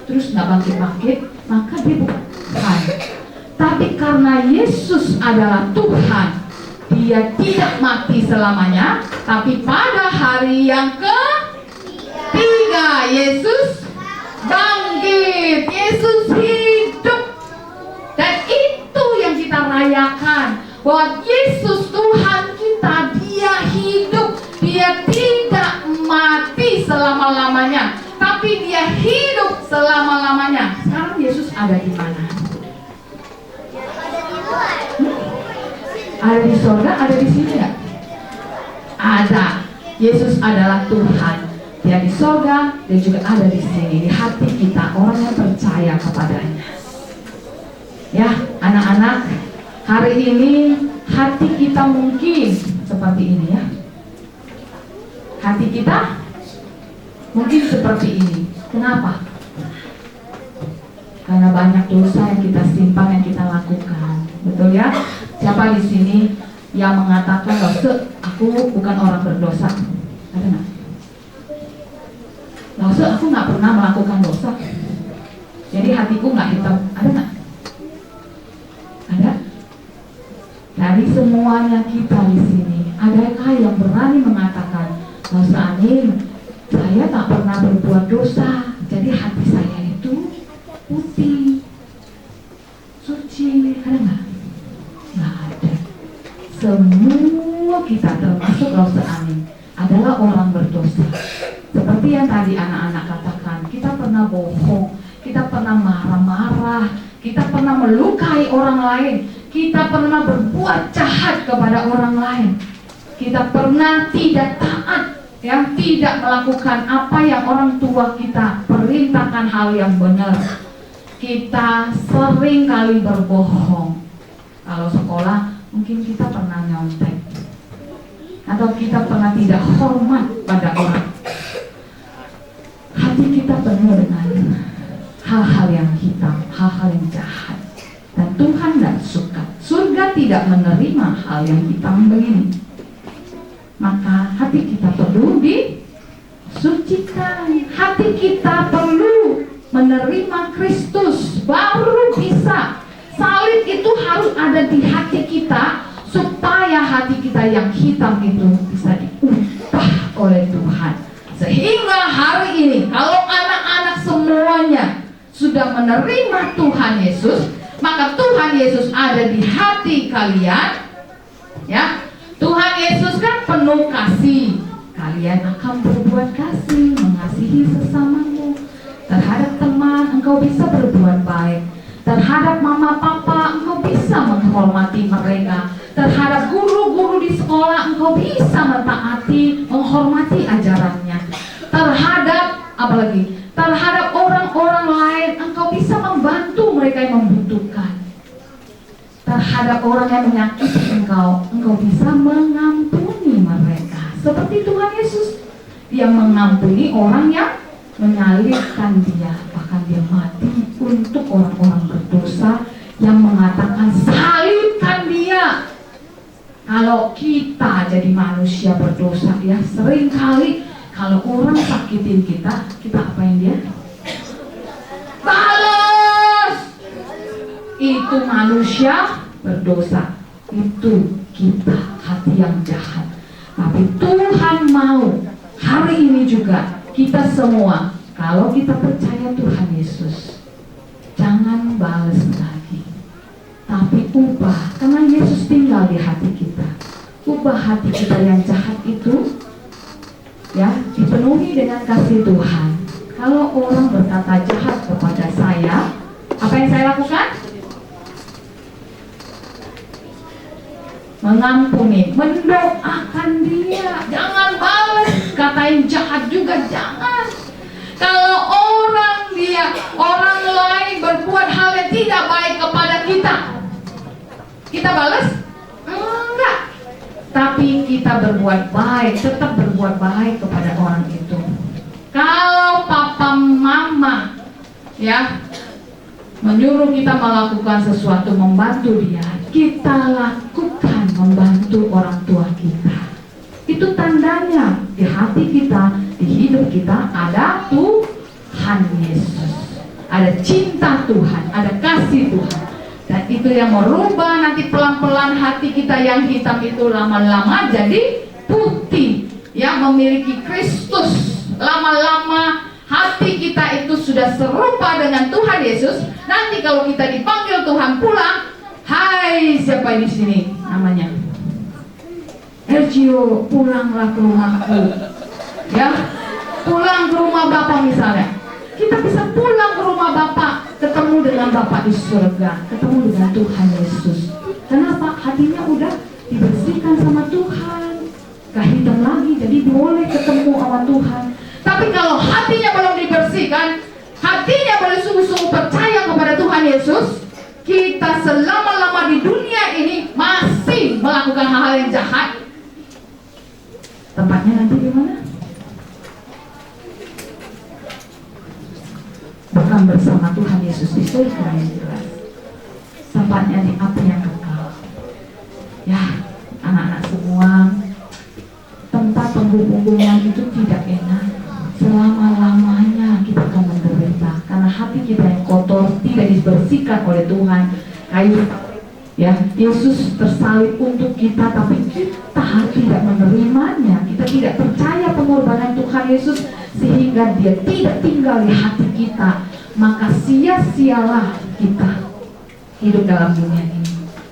terus nggak bangkit-bangkit, maka dia bukan. Tapi karena Yesus adalah Tuhan, Dia tidak mati selamanya, tapi pada hari yang ketiga Yesus bangkit, Yesus hidup. Dan itu yang kita rayakan, bahwa Yesus Tuhan kita, Dia hidup, Dia tidak mati selama-lamanya, tapi Dia hidup selama-lamanya. Sekarang Yesus ada di mana? Ada di surga, ada di sini nggak? Ada. Yesus adalah Tuhan. Dia di surga, dia juga ada di sini, di hati kita, orang yang percaya kepadanya. Ya, anak-anak, hari ini hati kita mungkin seperti ini ya. Hati kita mungkin seperti ini. Kenapa? Karena banyak dosa yang kita simpan, yang kita lakukan. Betul ya? Siapa di sini yang mengatakan bahwa aku bukan orang berdosa? Ada nggak? Bahwa aku nggak pernah melakukan dosa. Jadi hatiku nggak hitam. Ada nggak? Ada? Dari semuanya kita di sini, adakah yang berani mengatakan bahwa Anin, saya tak pernah berbuat dosa, jadi hati saya itu putih, suci? Ada nggak? Nggak ada. Semua kita termasuk Rose Anin adalah orang berdosa. Seperti yang tadi anak-anak katakan, kita pernah bohong, kita pernah marah-marah, kita pernah melukai orang lain, kita pernah berbuat jahat kepada orang lain, kita pernah tidak taat, yang tidak melakukan apa yang orang tua kita perintahkan, hal yang benar. Kita sering kali berbohong. Kalau sekolah mungkin kita pernah nyontek, atau kita pernah tidak hormat pada orang. Hati kita penuh dengan hal-hal yang hitam, hal-hal yang jahat, dan Tuhan tidak suka. Surga tidak menerima hal yang hitam begini. Maka hati kita perlu disucikan. Hati kita perlu menerima Kristus, baru bisa. Salib itu harus ada di hati kita, supaya hati kita yang hitam itu bisa diubah oleh Tuhan. Sehingga hari ini kalau anak-anak semuanya sudah menerima Tuhan Yesus, maka Tuhan Yesus ada di hati kalian, ya. Tuhan Yesus kan penuh kasih. Kalian akan berbuat kasih, mengasihi sesamamu. Terhadap teman, engkau bisa berbuat baik. Terhadap mama papa, engkau bisa menghormati mereka. Terhadap guru-guru di sekolah, engkau bisa mentaati, menghormati ajarannya. Terhadap, apalagi, terhadap orang-orang lain, engkau bisa membantu mereka yang membutuhkan. Terhadap orang yang menyakiti engkau bisa mengampuni mereka. Seperti Tuhan Yesus, Dia mengampuni orang yang menyalibkan Dia, bahkan Dia mati untuk orang-orang berdosa yang mengatakan salibkan Dia. Kalau kita jadi manusia berdosa, ya seringkali kalau orang sakitin kita apain dia? Balas! Itu manusia berdosa. Itu kita, hati yang jahat. Tapi Tuhan mau hari ini juga kita semua, kalau kita percaya Tuhan Yesus, jangan balas lagi, tapi ubah. Karena Yesus tinggal di hati kita. Ubah hati kita yang jahat itu, ya, dipenuhi dengan kasih Tuhan. Kalau orang berkata jahat kepada saya, apa yang saya lakukan? Mengampuni, mendoakan dia. Jangan balas, katain jahat juga jangan. Kalau orang lain berbuat hal yang tidak baik kepada kita balas? Enggak. Tapi kita berbuat baik, tetap berbuat baik kepada orang itu. Kalau papa mama, ya, menyuruh kita melakukan sesuatu, membantu dia, kita lakukan, membantu orang tua kita. Itu tandanya di hati kita, di hidup kita ada Tuhan Yesus, ada cinta Tuhan, ada kasih Tuhan. Dan itu yang merubah nanti pelan-pelan hati kita yang hitam itu lama-lama jadi putih, yang memiliki Kristus. Lama-lama hati kita itu sudah serupa dengan Tuhan Yesus. Nanti kalau kita dipanggil Tuhan pulang, hai siapa di sini namanya? Ergio, pulanglah ke rumahku. Ya, pulang ke rumah Bapak misalnya. Kita bisa pulang ke rumah Bapak, ketemu dengan Bapak di surga, ketemu dengan Tuhan Yesus. Kenapa? Hatinya udah dibersihkan sama Tuhan, gak hitam lagi, jadi boleh ketemu sama Tuhan. Tapi kalau hatinya belum dibersihkan, hatinya boleh sungguh-sungguh percaya kepada Tuhan Yesus, kita selama-lama di dunia ini masih melakukan hal-hal yang jahat. Tempatnya nanti di mana? Bukan bersama Tuhan Yesus di surga yang jelas. Tempatnya di api yang kekal. Ya, anak-anak semua, tempat penghubungan itu tidak enak. Selama-lamanya kita akan menderita karena hati kita yang kotor, tidak dibersihkan oleh Tuhan. Kayu, ya, Yesus tersalib untuk kita, tapi kita tidak menerimanya. Kita tidak percaya pengorbanan Tuhan Yesus sehingga Dia tidak tinggal di hati kita. Maka sia-sialah kita hidup dalam dunia ini.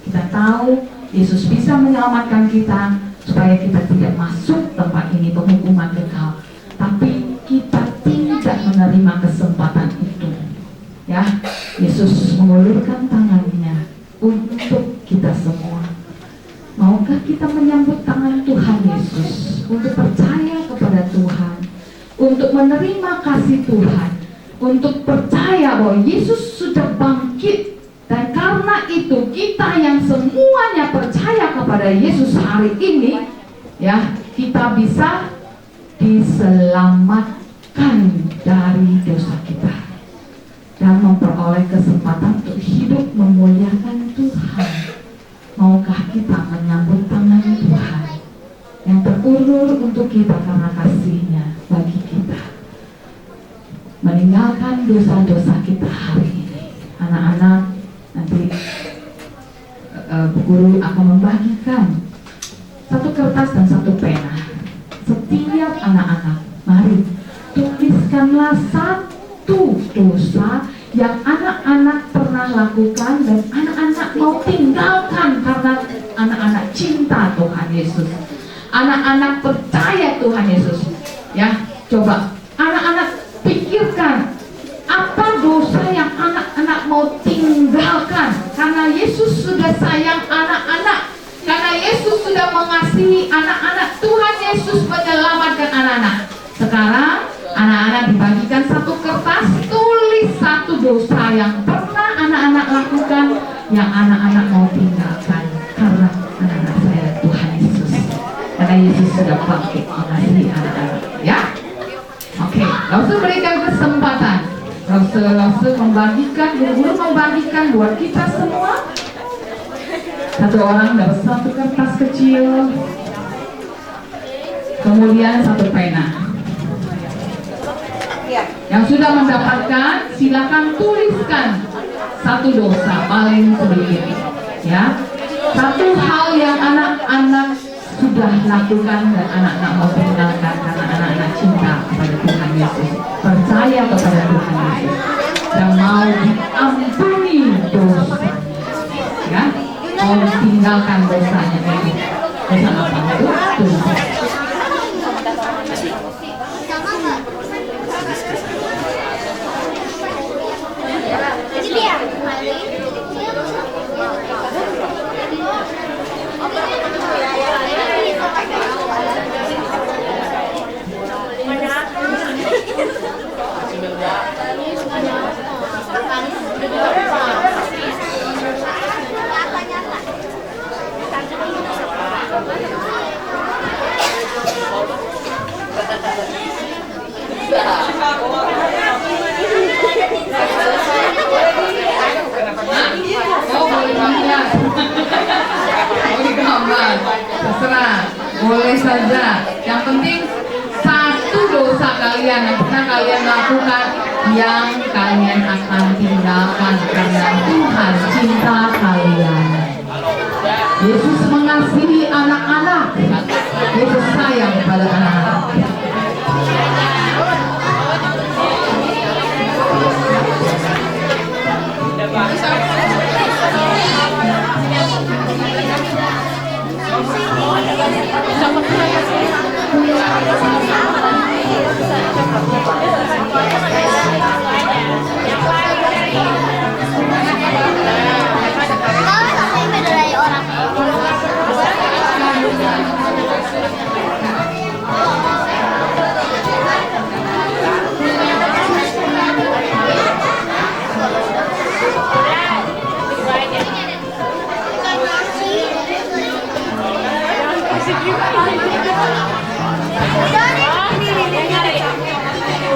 Kita tahu Yesus bisa menyelamatkan kita supaya kita tidak masuk tempat ini, penghukuman kekal. Tapi kita tidak menerima kesempatan itu. Ya, Yesus mengulurkan tangannya untuk kita semua. Maukah kita menyambut tangan Tuhan Yesus untuk percaya kepada Tuhan, untuk menerima kasih Tuhan, untuk percaya bahwa Yesus sudah bangkit. Dan karena itu kita yang semuanya percaya kepada Yesus hari ini, ya, kita bisa diselamatkan dari dosa kita dan memperoleh kesempatan untuk hidup memuliakan Tuhan. Maukah kita menyambut tangan Tuhan yang terulur untuk kita karena kasih-Nya bagi kita, meninggalkan dosa-dosa kita hari ini. Anak-anak, nanti guru akan membagikan satu kertas dan satu pena. Setiap anak-anak, mari tuliskanlah satu dosa yang anak-anak pernah lakukan dan anak-anak mau tinggalkan karena anak-anak cinta Tuhan Yesus. Anak-anak percaya Tuhan Yesus. Ya, coba anak-anak pikirkan apa dosa yang anak-anak mau tinggalkan karena Yesus sudah sayang anak-anak. Karena Yesus sudah mengasihi anak-anak, Tuhan Yesus menyelamatkan anak-anak. Sekarang anak-anak dibagikan satu kertas, tulis satu dosa yang pernah anak-anak lakukan yang anak-anak mau tinggalkan karena anak-anak saya Tuhan Yesus. Karena Yesus sudah bangkit mengasihi anak-anak. Ya, oke. Langsung berikan kesempatan. Langsung membagikan, guru-guru membagikan buat kita semua. Satu orang dapat satu kertas kecil, kemudian satu pena. Yang sudah mendapatkan, silakan tuliskan satu dosa paling sedikit. Ya, satu hal yang anak-anak sudah lakukan dan anak-anak mau tinggalkan karena anak-anak cinta kepada Tuhan Yesus, percaya kepada Tuhan Yesus, dan mau diampuni dosa. Ya. Mau tinggalkan dosanya ini. Dosa apa itu? Dosa. Oh, boleh banget. Mau digambar, terserah, boleh saja. Yang penting satu dosa kalian yang pernah kalian lakukan yang kalian akan tinggalkan karena Tuhan cinta kalian. Yesus mengasihi anak-anak. Yesus sayang kepada anak-anak.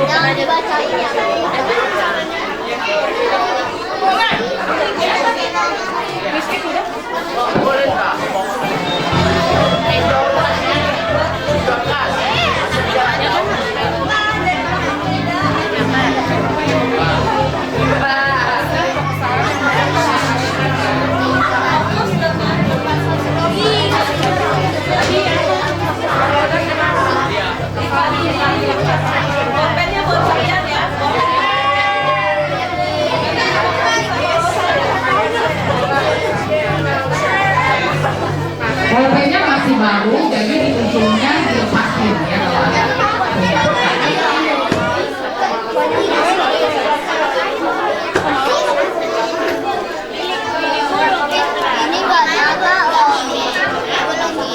Jangan dibacain ya. Bolpenya masih baru, jadi di ujungnya dilepasin ya kalau ada. Ini nggak nyata loh.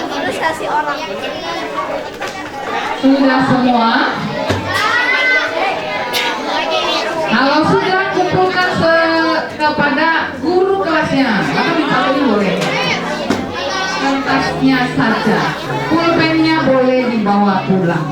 Terus kasih orang. Sudah semua? Kalau sudah, kumpulkan kepada guru kelasnya. Maka dipatuhi boleh. Kertasnya saja, pulpennya boleh dibawa pulang.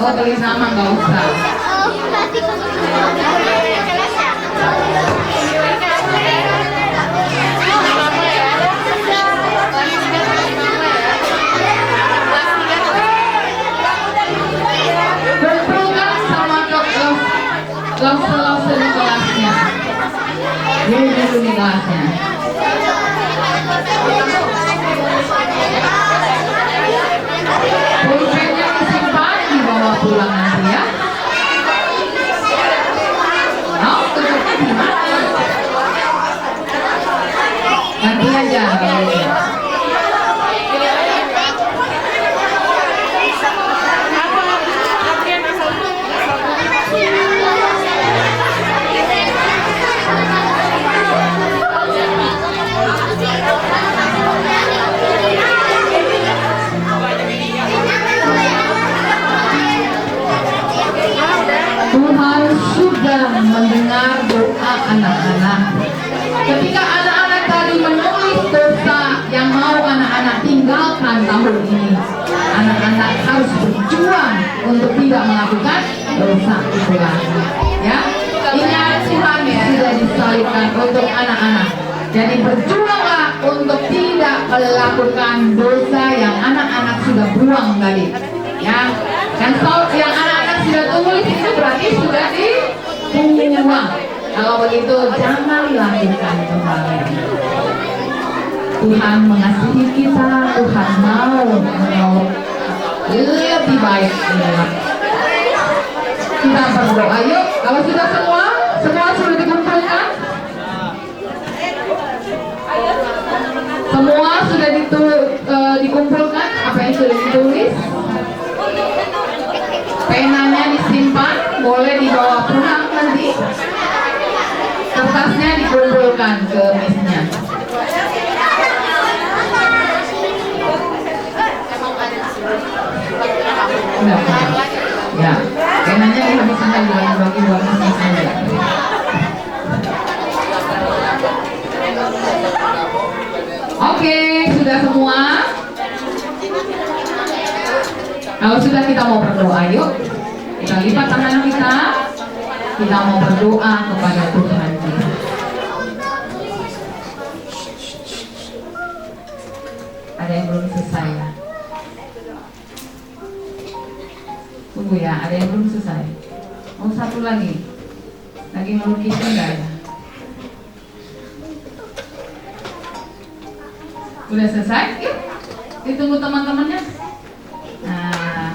Oh, tulis nama nggak usah. Berpelukan sama lause di kelasnya. Jadi dulu nih kelasnya. Pulpennya disimpan dibawa pulang nanti ya. Oh, tutupnya di mana? Nanti aja. Tuhan sudah mendengar doa anak-anak. Ketika anak-anak tadi menulis dosa yang mau anak-anak tinggalkan tahun ini, anak-anak harus berjuang untuk tidak melakukan dosa itu lagi. Ya, ingat Tuhan sudah disalibkan untuk anak-anak. Jadi berjuanglah untuk tidak melakukan dosa yang anak-anak sudah buang tadi. Ya, yang anak-anak sudah tulis itu berarti sudah dibuang. Kalau begitu jangan lakukan kembali. Tuhan mengasihi kita, Tuhan mau menolong lebih baik. Kita berdoa yuk. Kalau sudah semua sudah dikumpulkan. Semua sudah dikumpulkan apa yang sudah ditulis. Penanya disimpan, boleh dibawa pulang nanti. Kertasnya dikumpulkan ke misnya. Ya, penanya dihabiskan dibagi-bagi buat misnya saja. Oke, sudah semua. Kalau sudah kita mau berdoa yuk. Kita lipat tangan kita. Kita mau berdoa kepada Tuhan kita. Ada yang belum selesai ya? Tunggu ya, ada yang belum selesai. Oh, satu lagi. Lagi melukis enggak ya? Udah selesai? Yuk. Ditunggu teman-temannya. Nah.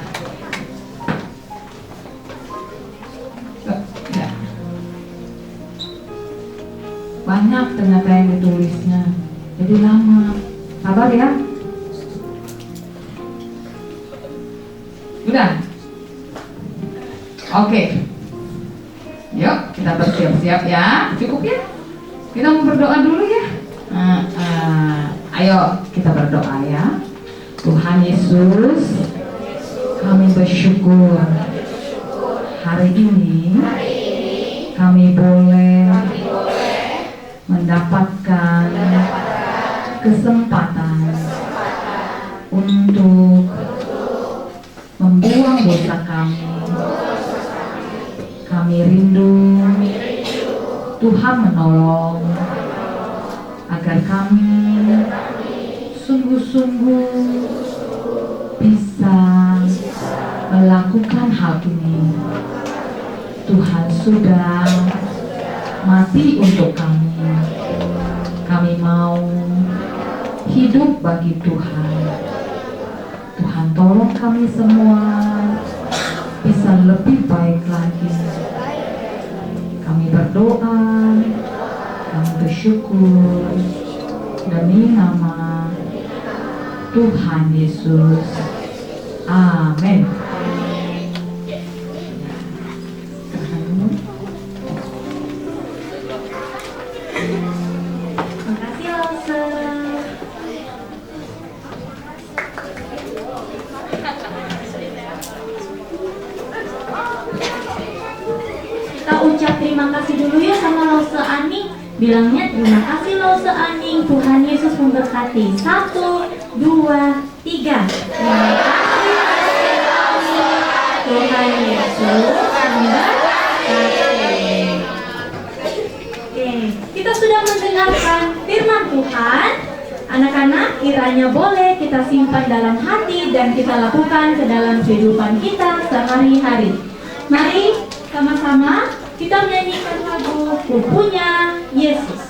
Ya. Banyak ternyata yang ditulisnya. Jadi lama. Sabar ya. Udah. Oke. Yuk, kita bersiap-siap ya. Cukup ya? Kita mau berdoa dulu ya. Ayo kita berdoa ya. Tuhan Yesus, kami bersyukur hari ini kami boleh mendapatkan kesempatan untuk membuang dosa kami. Kami rindu Tuhan menolong agar kami sungguh-sungguh bisa melakukan hal ini. Tuhan sudah mati untuk kami. Kami mau hidup bagi Tuhan. Tuhan tolong kami semua bisa lebih baik lagi. Kami berdoa, kami bersyukur demi nama Tuhan Yesus. Amin. Terima kasih Lause. Kita ucap terima kasih dulu ya sama Lause Aning. Bilangnya terima kasih Lause Aning. Tuhan Yesus memberkati. 1, 2, 3. Terima kasih Lause. Tuhan Yesus memberkati. Oke, kita sudah mendengarkan firman Tuhan. Anak-anak, kiranya boleh kita simpan dalam hati dan kita lakukan ke dalam kehidupan kita sehari-hari. Mari sama-sama kita menyanyikan lagu Ku Punya Yesus.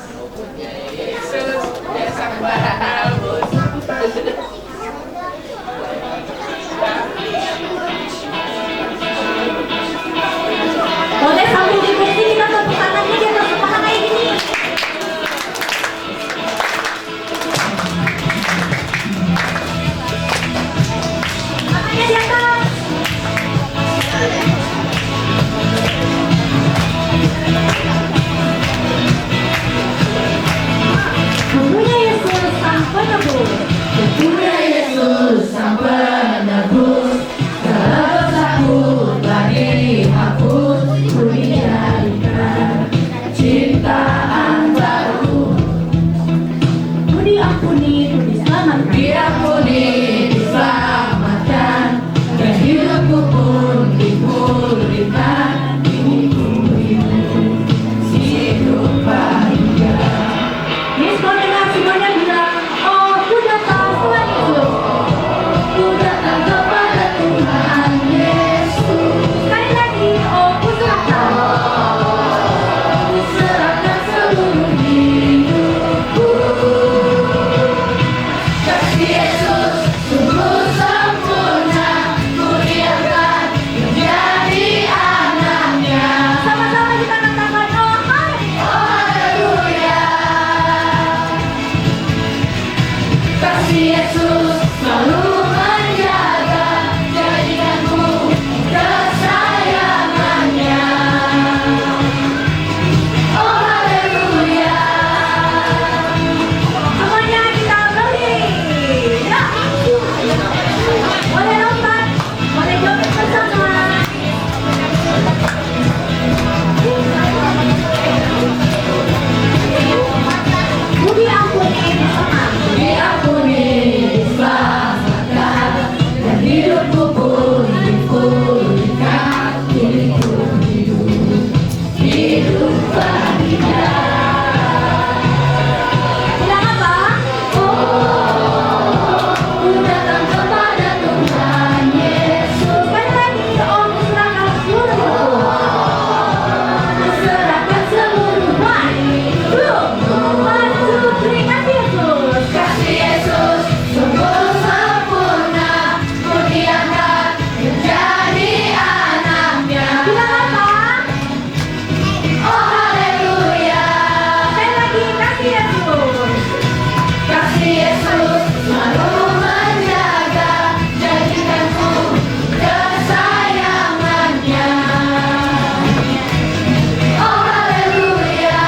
Punya Yesus sang penebus, segala dosaku telah dihapus. Ku dijadikan ciptaan baru. Ku diampuni, ku diselamatkan. Diampuni, diselamatkan, dan hidupku pun dipulihkan. Kini ku hidup bahagia. Miss mau dengar semuanya bilang, oh ku datang Tuhan Yesus. Ku datang kepada Tuhan Yesus. Sekali lagi, oh ku serahkan. Ku serahkan seluruh hidupku. Kasih Yesus sungguh sempurna, ku diangkat menjadi anaknya. Sama-sama kita katakan, oh Haleluya. Kasih Yesus selalu menjaga, jadikanku kesayangannya. Oh haleluya. semuanya kita berdiri. Ya. Boleh lompat, boleh joget bersama. Ku diampuni, diselamatkan. Diampuni, diselamatkan, dan hidupku pun dipulihkan. Kini ku hidup bahagia. Bilang apa? Ku datang kepada Tuhan Yesus. Sekali lagi, oh ku serahkan seluruhku. Ku serahkan seluruh Belum. 1, 2, 3, kasih Yesus. kasih Yesus sungguh sempurna, ku diangkat menjadi anaknya. Bilang apa? Oh haleluya. Sekali lagi, kasih Yesus. Kasih Yesus selalu menjaga, jadikanku kesayangannya. Oh haleluya.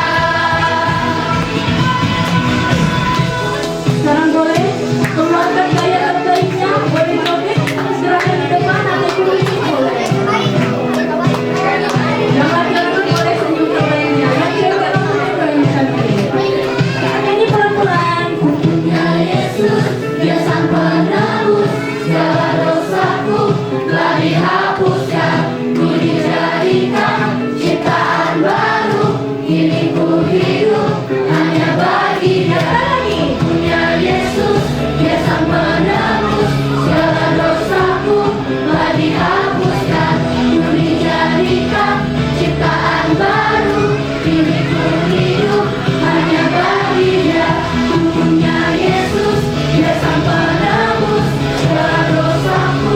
Sekarang boleh keluarkan gaya terbaiknya, boleh joget, serahkan di depan atau kulit boleh. Yang laki-laki boleh senyum terbaiknya, yang cewek boleh yang cantik. Ini pelan-pelan. Ku punya Yesus, Dia sang penebus, segala dosaku telah dihapuskan. Ku dijadikan ciptaan baru, kini ku hidup hanya bagi Dia. Ku punya Yesus, Dia sang penebus, segala dosaku telah dihapuskan. Ku dijadikan ciptaan baru, kini ku hidup hanya bagi Dia. Ku punya Yesus, Dia sang penebus, segala dosaku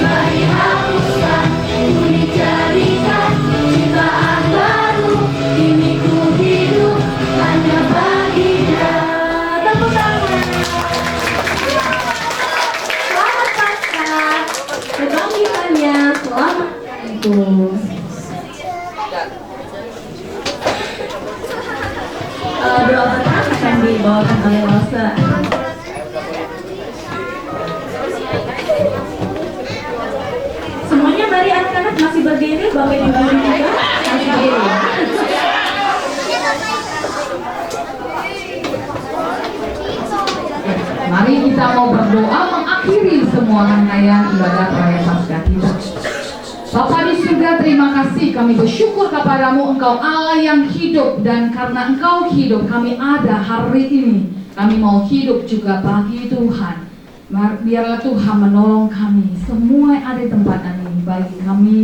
telah dihapuskan. Ku dijadikan ciptaan baru, kini ku hidup hanya bagi Dia. Tepuk tangan. Selamat Paskah. Kebangkitannya selamat itu. Doa pertama akan dibawakan oleh Rosa. Semuanya mari anak-anak masih berdiri, Bapak Ibu guru juga masih berdiri. Mari kita mau berdoa mengakhiri semua rangkaian ibadah perayaan Paskah kita. Bapa di surga, terima kasih, kami bersyukur kepadamu, Engkau Allah yang hidup, dan karena Engkau hidup kami ada hari ini. Kami mau hidup juga bagi Tuhan. Biarlah Tuhan menolong kami semua yang ada di tempat ini, bagi kami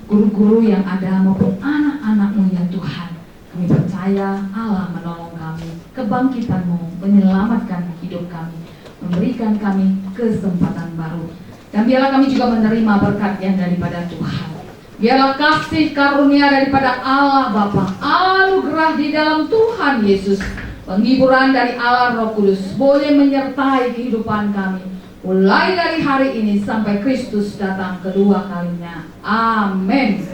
guru-guru yang ada maupun anak-anakmu ya Tuhan. Kami percaya Allah menolong kami, kebangkitan-Mu menyelamatkan hidup kami, memberikan kami kesempatan baru. Dan biarlah kami juga menerima berkat yang daripada Tuhan. Biarlah kasih karunia daripada Allah Bapa, anugerah di dalam Tuhan Yesus, penghiburan dari Allah Roh Kudus boleh menyertai kehidupan kami, mulai dari hari ini sampai Kristus datang kedua kalinya. Amin.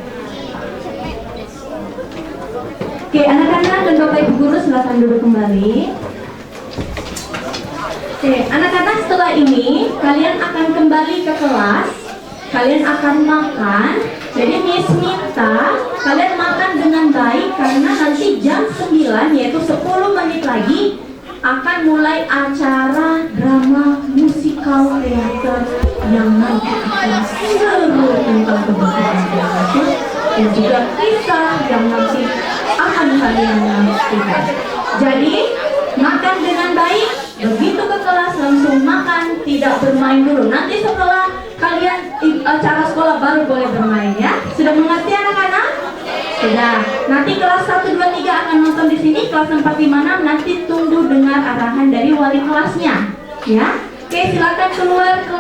Oke, anak-anak dan Bapak Ibu guru silakan duduk kembali. Oke, anak-anak, setelah ini kalian akan kembali ke kelas. Kalian akan makan. Jadi Miss minta kalian makan dengan baik karena nanti jam 9, yaitu 10 menit lagi akan mulai acara drama musikal teater yang nanti akan seru tentang kebetulan dan juga kisah yang nanti akan kalian nantikan. Jadi makan dengan baik, begitu ke kelas langsung makan, tidak bermain dulu. Nanti setelah kalian acara sekolah baru boleh bermain ya. Sudah mengerti anak-anak? Sudah. Nanti kelas 1, 2, 3 akan nonton di sini. Kelas 4, 5, 6 nanti tunggu dengar arahan dari wali kelasnya. Ya. Oke, silakan keluar kelas.